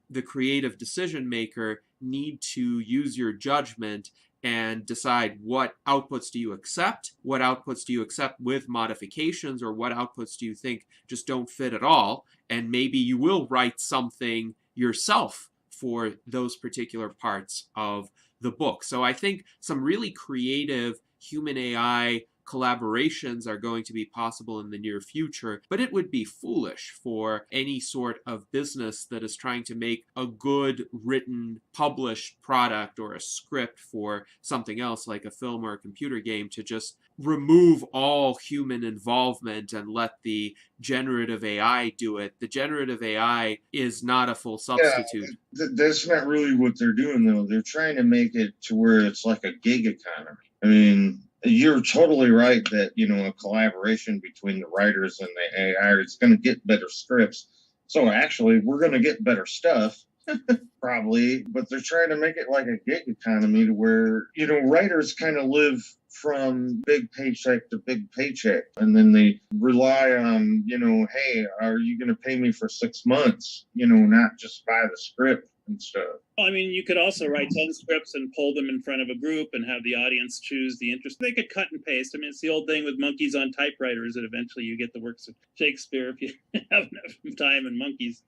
Speaker 1: the creative decision maker, need to use your judgment and decide what outputs do you accept, what outputs do you accept with modifications, or what outputs do you think just don't fit at all, and maybe you will write something yourself for those particular parts of the book. So I think some really creative human AI collaborations are going to be possible in the near future, but it would be foolish for any sort of business that is trying to make a good written, published product or a script for something else like a film or a computer game to just remove all human involvement and let the generative AI do it. The generative AI is not a full substitute.
Speaker 3: Yeah, that's not really what they're doing, though. They're trying to make it to where it's like a gig economy. I mean, you're totally right that, a collaboration between the writers and the AI is going to get better scripts. So actually, we're going to get better stuff. Probably, but they're trying to make it like a gig economy to where, writers kind of live from big paycheck to big paycheck. And then they rely on, hey, are you going to pay me for 6 months? Not just buy the script and stuff.
Speaker 5: Well, I mean, you could also write 10 scripts and pull them in front of a group and have the audience choose the interest. They could cut and paste. I mean, it's the old thing with monkeys on typewriters that eventually you get the works of Shakespeare if you have enough time and monkeys.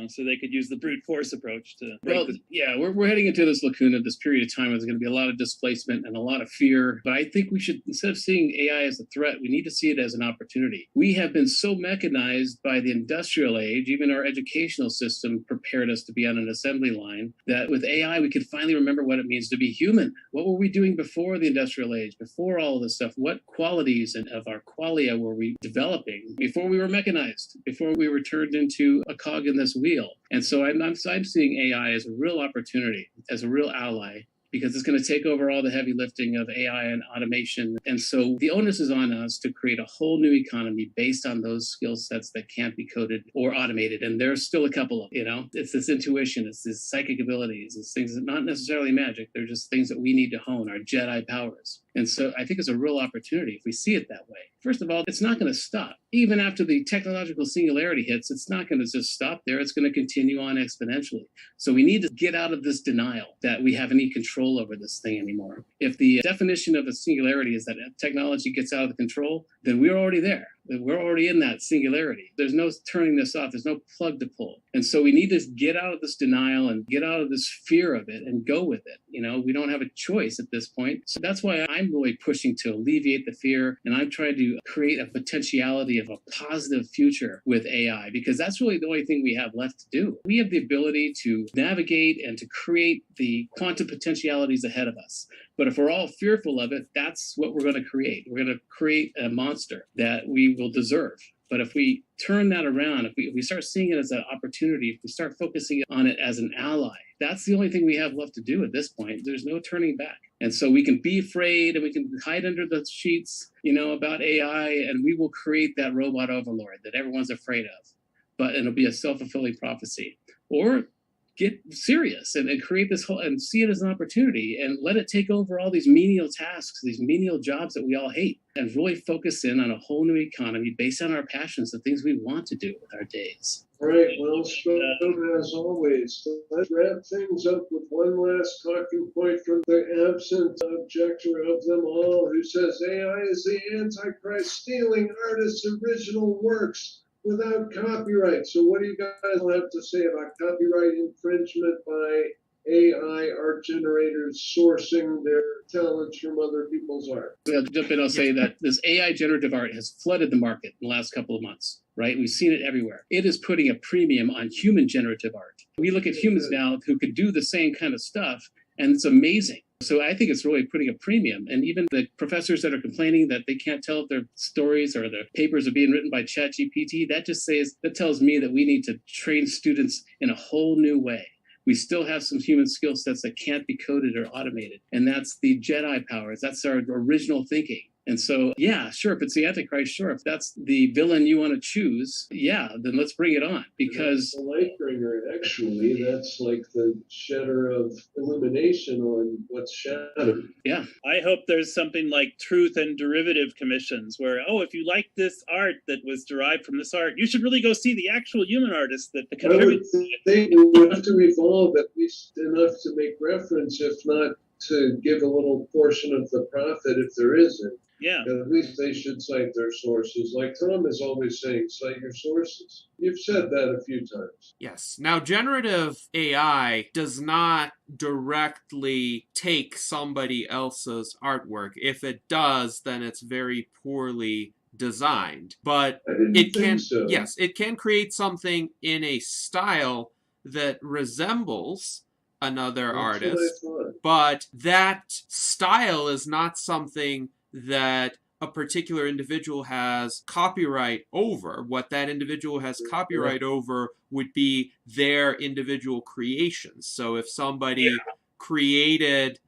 Speaker 5: So they could use the brute force approach to.
Speaker 4: We're heading into this lacuna, this period of time where there's going to be a lot of displacement and a lot of fear. But I think we should, instead of seeing AI as a threat, we need to see it as an opportunity. We have been so mechanized by the industrial age, even our educational system prepared us to be on an assembly line, that with AI, we could finally remember what it means to be human. What were we doing before the industrial age, before all of this stuff? What qualities of our qualia were we developing before we were mechanized, before we were turned into a cog in this wheel? And so I'm seeing AI as a real opportunity, as a real ally, because it's going to take over all the heavy lifting of AI and automation. And so the onus is on us to create a whole new economy based on those skill sets that can't be coded or automated. And there's still a couple of, it's this intuition, it's this psychic abilities, it's things that not necessarily magic. They're just things that we need to hone, our Jedi powers. And so I think it's a real opportunity if we see it that way. First of all, it's not going to stop. Even after the technological singularity hits, it's not going to just stop there. It's going to continue on exponentially. So we need to get out of this denial that we have any control over this thing anymore. If the definition of a singularity is that technology gets out of control, then we're already there. We're already in that singularity. There's no turning this off. There's no plug to pull. And so we need to get out of this denial and get out of this fear of it and go with it. We don't have a choice at this point. So that's why I'm really pushing to alleviate the fear. And I'm trying to create a potentiality of a positive future with AI, because that's really the only thing we have left to do. We have the ability to navigate and to create the quantum potentialities ahead of us. But if we're all fearful of it, that's what we're going to create. We're going to create a monster that we will deserve. But if we turn that around, if we start seeing it as an opportunity, if we start focusing on it as an ally, that's the only thing we have left to do at this point. There's no turning back. And so we can be afraid and we can hide under the sheets, about AI, and we will create that robot overlord that everyone's afraid of. But it'll be a self-fulfilling prophecy. Or get serious and create this whole and see it as an opportunity and let it take over all these menial tasks, these menial jobs that we all hate, and really focus in on a whole new economy based on our passions, the things we want to do with our days.
Speaker 2: Right, well spoken as always. Let's wrap things up with one last talking point from the absent objector of them all, who says AI is the Antichrist stealing artists' original works without copyright. So what do you guys have to say about copyright infringement by AI art generators sourcing their talents from other people's art?
Speaker 4: I'll jump in, I'll say that this AI generative art has flooded the market in the last couple of months, right? We've seen it everywhere. It is putting a premium on human generative art. We look at humans now who could do the same kind of stuff, and it's amazing. So I think it's really putting a premium. And even the professors that are complaining that they can't tell if their stories or their papers are being written by ChatGPT, that tells me that we need to train students in a whole new way. We still have some human skill sets that can't be coded or automated. And that's the Jedi powers. That's our original thinking. And so, yeah, sure, if it's the Antichrist, sure, if that's the villain you want to choose, yeah, then let's bring it on. Because
Speaker 2: the Lightbringer, actually, that's like the shedder of illumination on what's shadowed.
Speaker 4: Yeah.
Speaker 5: I hope there's something like truth and derivative commissions where, if you like this art that was derived from this art, you should really go see the actual human artist that contributed.
Speaker 2: I would think we have to evolve at least enough to make reference, if not to give a little portion of the profit if there isn't.
Speaker 5: Yeah.
Speaker 2: At least they should cite their sources. Like Tom is always saying, cite your sources. You've said that a few times.
Speaker 1: Yes. Now, generative AI does not directly take somebody else's artwork. If it does, then it's very poorly designed. But it can, yes, it can create something in a style that resembles another artist, but that style is not something that a particular individual has copyright over. What that individual has copyright over would be their individual creations. So if somebody created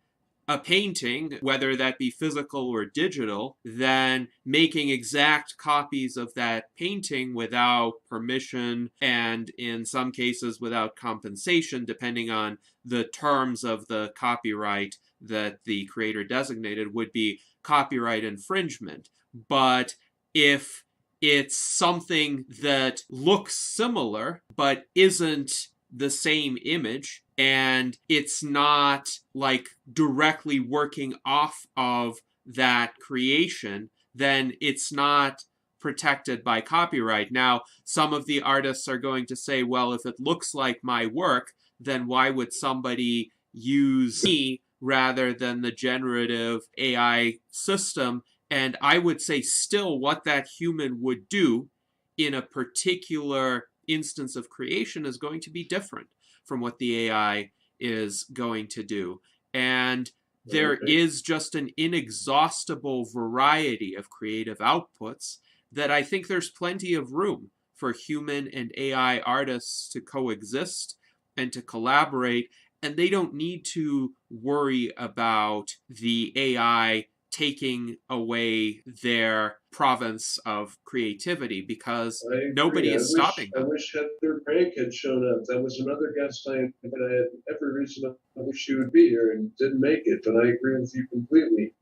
Speaker 1: a painting, whether that be physical or digital, then making exact copies of that painting without permission and in some cases without compensation, depending on the terms of the copyright that the creator designated, would be copyright infringement. But if it's something that looks similar but isn't the same image, and it's not like directly working off of that creation, then it's not protected by copyright. Now, some of the artists are going to say, well, if it looks like my work, then why would somebody use me rather than the generative AI system? And I would say still what that human would do in a particular instance of creation is going to be different from what the AI is going to do. And there is just an inexhaustible variety of creative outputs that I think there's plenty of room for human and AI artists to coexist and to collaborate. And they don't need to worry about the AI taking away their province of creativity, because nobody is stopping them.
Speaker 2: I wish Heather Crank had shown up. That was another guest I had every reason I wish she would be here and didn't make it, but I agree with you completely.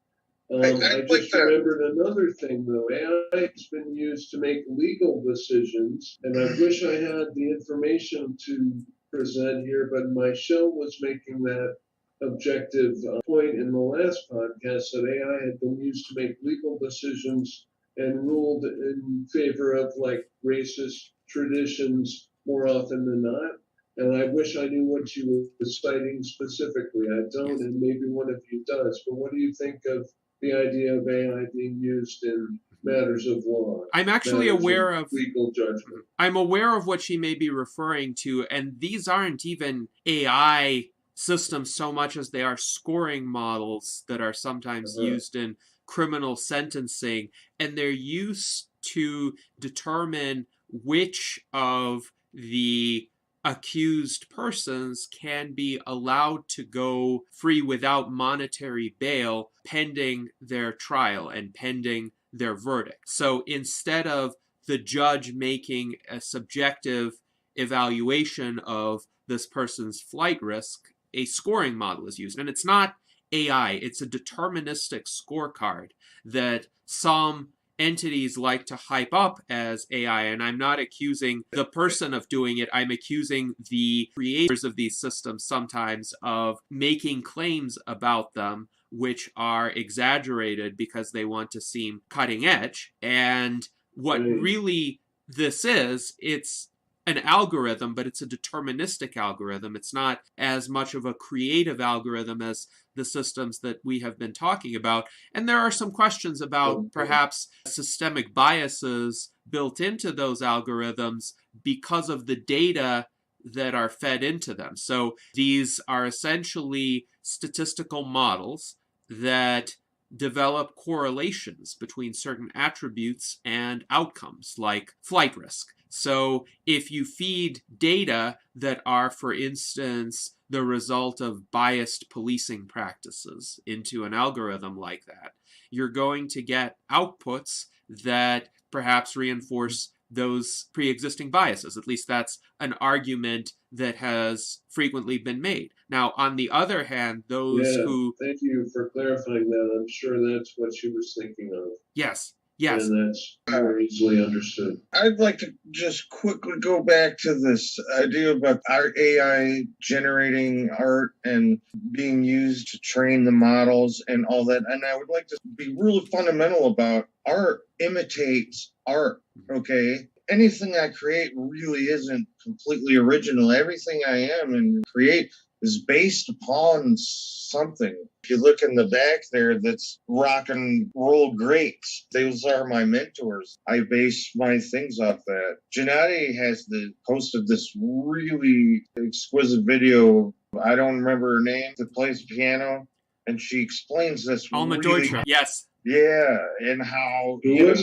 Speaker 2: I just remembered another thing, though. AI has been used to make legal decisions, and I wish I had the information to present here, but my show was making that objective point in the last podcast that AI had been used to make legal decisions and ruled in favor of like racist traditions more often than not. And I wish I knew what you were citing specifically. I don't, and maybe one of you does. But what do you think of the idea of AI being used in matters of law?
Speaker 1: I'm actually aware of
Speaker 2: legal judgment.
Speaker 1: I'm aware of what she may be referring to, and these aren't even AI systems so much as they are scoring models that are sometimes used in criminal sentencing, and they're used to determine which of the accused persons can be allowed to go free without monetary bail pending their trial and pending their verdict. So instead of the judge making a subjective evaluation of this person's flight risk, a scoring model is used. And it's not AI, it's a deterministic scorecard that some entities like to hype up as AI. And I'm not accusing the person of doing it, I'm accusing the creators of these systems sometimes of making claims about them which are exaggerated because they want to seem cutting edge. And what really this is, it's an algorithm, but it's a deterministic algorithm. It's not as much of a creative algorithm as the systems that we have been talking about. And there are some questions about perhaps systemic biases built into those algorithms because of the data that are fed into them. So these are essentially statistical models that develop correlations between certain attributes and outcomes, like flight risk. So if you feed data that are, for instance, the result of biased policing practices into an algorithm like that, you're going to get outputs that perhaps reinforce those pre-existing biases. At least that's an argument that has frequently been made. Now, on the other hand, those who...
Speaker 2: Thank you for clarifying that. I'm sure that's what she was thinking of.
Speaker 1: Yes.
Speaker 2: And that's more easily understood.
Speaker 3: I'd like to just quickly go back to this idea about our AI generating art and being used to train the models and all that. And I would like to be really fundamental about art imitates art, okay? Anything I create really isn't completely original. Everything I am and create is based upon something. If you look in the back there, that's rock and roll greats. Those are my mentors. I base my things off that. Gennady has posted this really exquisite video. I don't remember her name, that plays piano, and she explains this.
Speaker 1: Alma
Speaker 3: really,
Speaker 1: Deutscher, yes.
Speaker 3: Yeah, and how even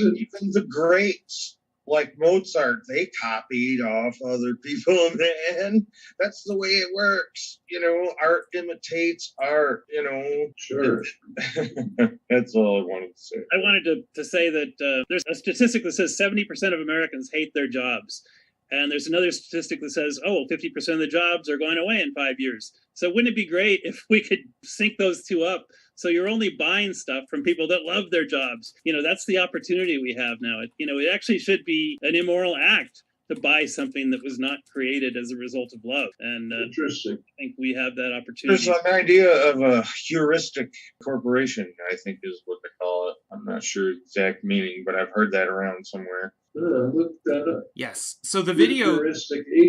Speaker 3: the greats like Mozart, they copied off other people in the end. That's the way it works. Art imitates art,
Speaker 2: Sure.
Speaker 3: That's all I wanted to say.
Speaker 5: I wanted to say that there's a statistic that says 70% of Americans hate their jobs. And there's another statistic that says, 50% of the jobs are going away in 5 years. So wouldn't it be great if we could sync those two up? So you're only buying stuff from people that love their jobs. That's the opportunity we have now. It actually should be an immoral act to buy something that was not created as a result of love. And
Speaker 2: Interesting.
Speaker 5: I think we have that opportunity.
Speaker 3: There's an idea of a heuristic corporation, I think is what they call it. I'm not sure exact meaning, but I've heard that around somewhere.
Speaker 2: Look that up.
Speaker 1: Yes. So the video.
Speaker 2: Heuristic, Heuristic.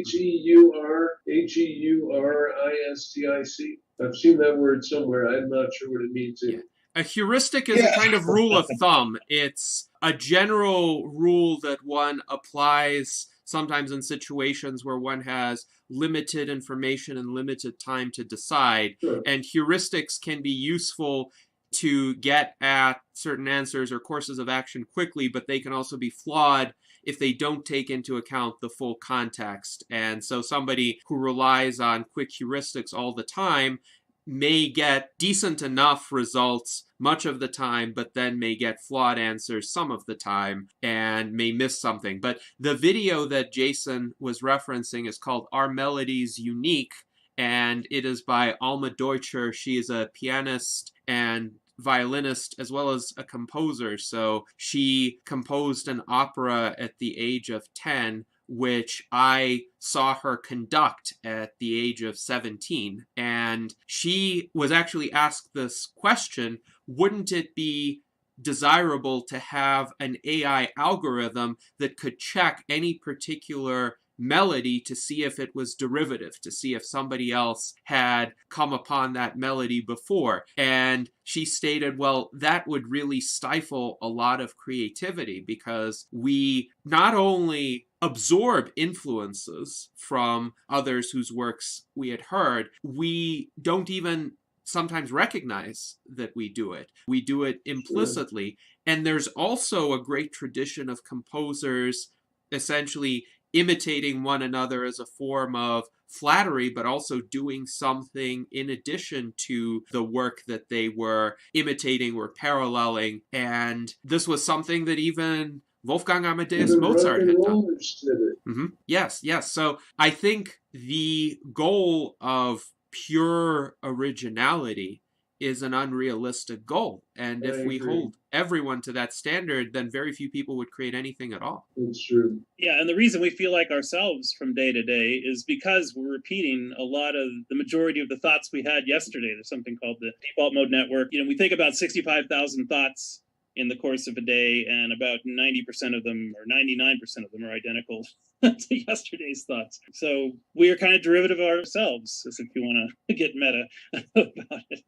Speaker 2: I've seen that word somewhere. I'm not sure what it means.
Speaker 1: Yeah. A heuristic is a kind of rule of thumb. It's a general rule that one applies sometimes in situations where one has limited information and limited time to decide.
Speaker 2: Sure.
Speaker 1: And heuristics can be useful to get at certain answers or courses of action quickly, but they can also be flawed if they don't take into account the full context. And so somebody who relies on quick heuristics all the time may get decent enough results much of the time, but then may get flawed answers some of the time and may miss something. But the video that Jason was referencing is called Are Melodies Unique? And it is by Alma Deutscher. She is a pianist and violinist as well as a composer. So she composed an opera at the age of 10, which I saw her conduct at the age of 17. And she was actually asked this question, wouldn't it be desirable to have an AI algorithm that could check any particular melody to see if it was derivative, to see if somebody else had come upon that melody before? And she stated, well, that would really stifle a lot of creativity because we not only absorb influences from others whose works we had heard, we don't even sometimes recognize that we do it. We do it implicitly. Sure. And there's also a great tradition of composers essentially imitating one another as a form of flattery, but also doing something in addition to the work that they were imitating or paralleling. And this was something that even Wolfgang Amadeus Mozart had done. Mm-hmm. Yes. So I think the goal of pure originality is an unrealistic goal. And if we hold everyone to that standard, then very few people would create anything at all.
Speaker 2: It's true.
Speaker 5: Yeah, and the reason we feel like ourselves from day to day is because we're repeating a lot of the majority of the thoughts we had yesterday. There's something called the default mode network. We think about 65,000 thoughts in the course of a day, and about 90% of them or 99% of them are identical to yesterday's thoughts. So we are kind of derivative of ourselves, as if you want to get meta about it.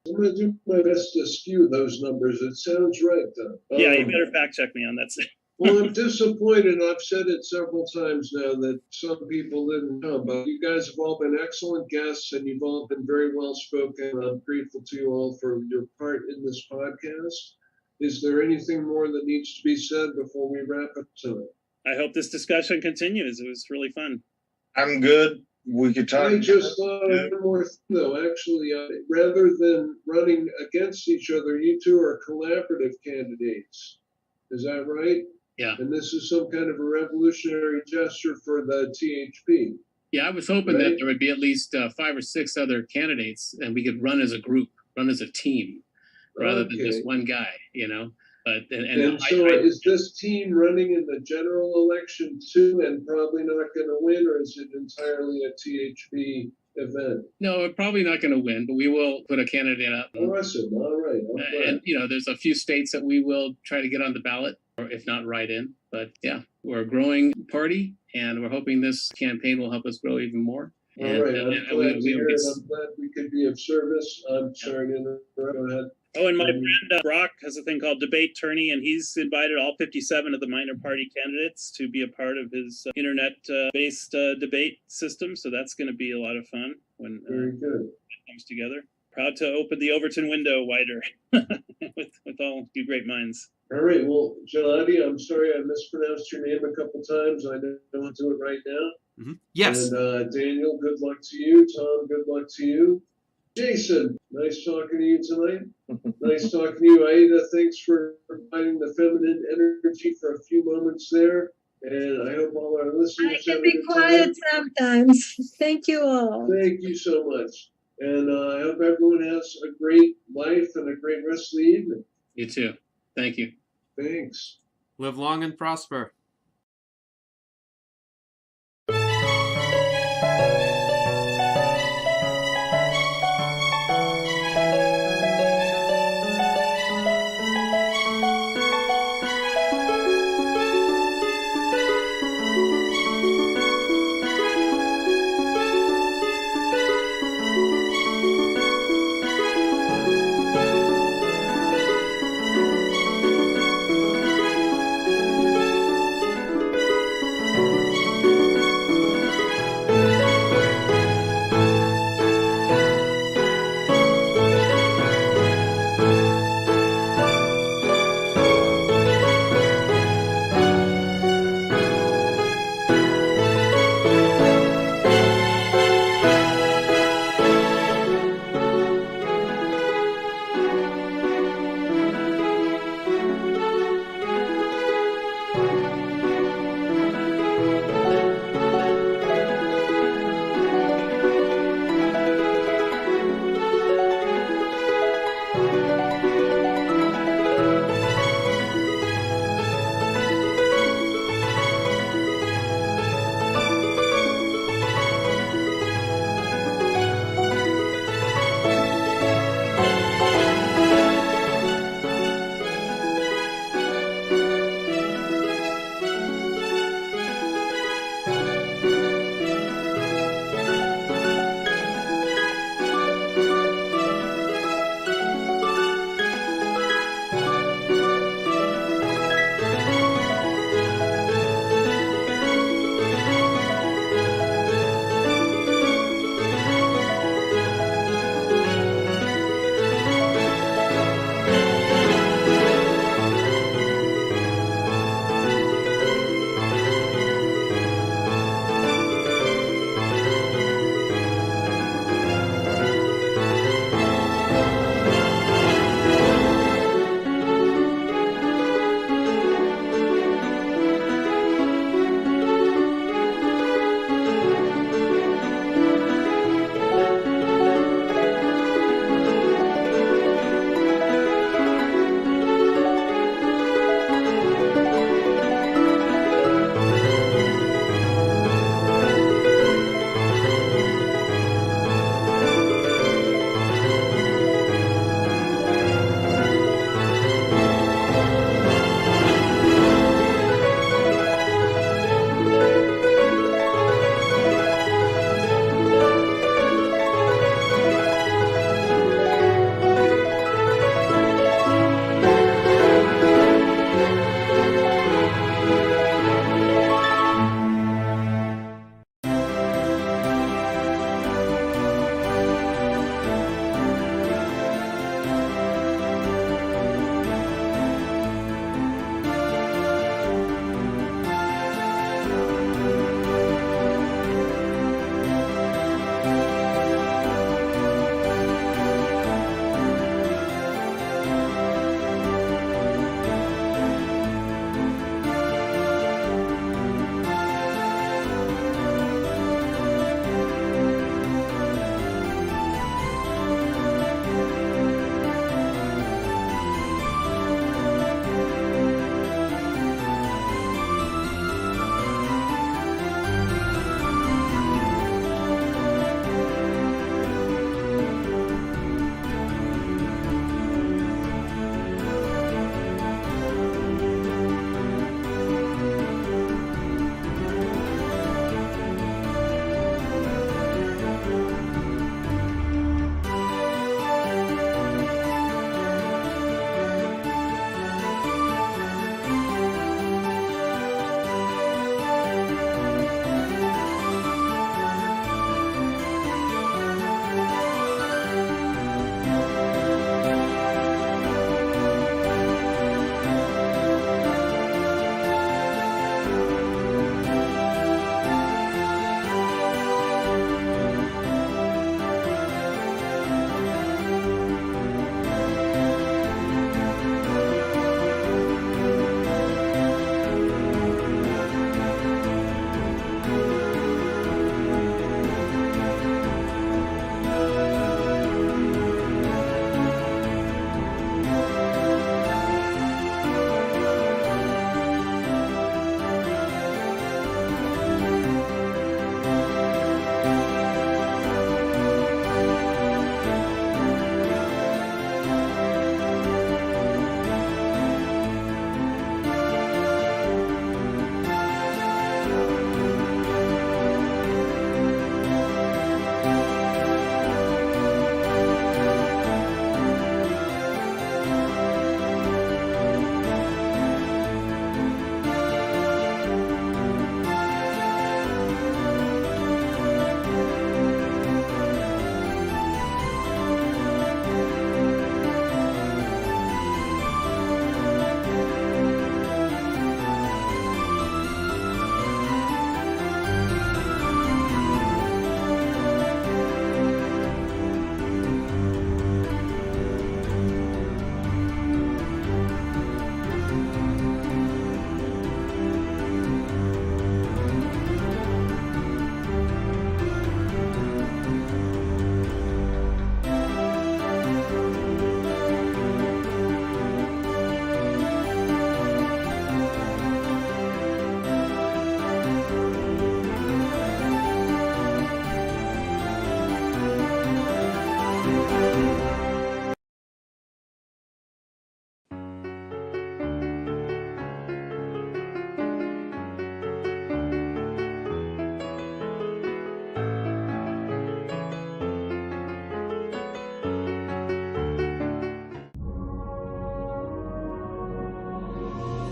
Speaker 2: I'm going to do my best to skew those numbers. It sounds right, though.
Speaker 5: Yeah, you better fact check me on that.
Speaker 2: Well, I'm disappointed. I've said it several times now that some people didn't come, but you guys have all been excellent guests and you've all been very well spoken. I'm grateful to you all for your part in this podcast. Is there anything more that needs to be said before we wrap up tonight?
Speaker 5: I hope this discussion continues. It was really fun.
Speaker 3: I'm good. We could talk.
Speaker 2: I just thought of one more thing, though. Actually, rather than running against each other, you two are collaborative candidates. Is that right?
Speaker 4: Yeah.
Speaker 2: And this is some kind of a revolutionary gesture for the THP.
Speaker 4: Yeah, I was hoping that there would be at least 5 or 6 other candidates, and we could run as a group, run as a team, rather than just one guy, But
Speaker 2: and so is this team running in the general election too, and probably not going to win, or is it entirely a THP event?
Speaker 4: No, we're probably not going to win, but we will put a candidate up.
Speaker 2: Awesome. All right.
Speaker 4: And there's a few states that we will try to get on the ballot, or if not right in. But yeah, we're a growing party, and we're hoping this campaign will help us grow even more.
Speaker 2: All right. I'm glad to hear it. I'm glad we could be of service. I'm sorry to interrupt. Go ahead.
Speaker 5: Oh, and my friend Brock has a thing called Debate Tourney, and he's invited all 57 of the minor party candidates to be a part of his internet-based debate system. So that's going to be a lot of fun when
Speaker 2: Very good.
Speaker 5: it comes together. Proud to open the Overton window wider with all you great minds.
Speaker 2: All right. Well, Gennady, I'm sorry I mispronounced your name a couple times. I don't do it right now.
Speaker 1: Yes.
Speaker 2: And Daniel, good luck to you. Tom, good luck to you. Jason, nice talking to you tonight. Nice talking to you. Aida, thanks for providing the feminine energy for a few moments there. And I hope all our
Speaker 6: I
Speaker 2: listeners have
Speaker 6: can
Speaker 2: a
Speaker 6: be
Speaker 2: good
Speaker 6: quiet
Speaker 2: time.
Speaker 6: sometimes. Thank you all.
Speaker 2: Thank you so much. And I hope everyone has a great life and a great rest of the evening.
Speaker 4: You too. Thank you.
Speaker 2: Thanks.
Speaker 1: Live long and prosper.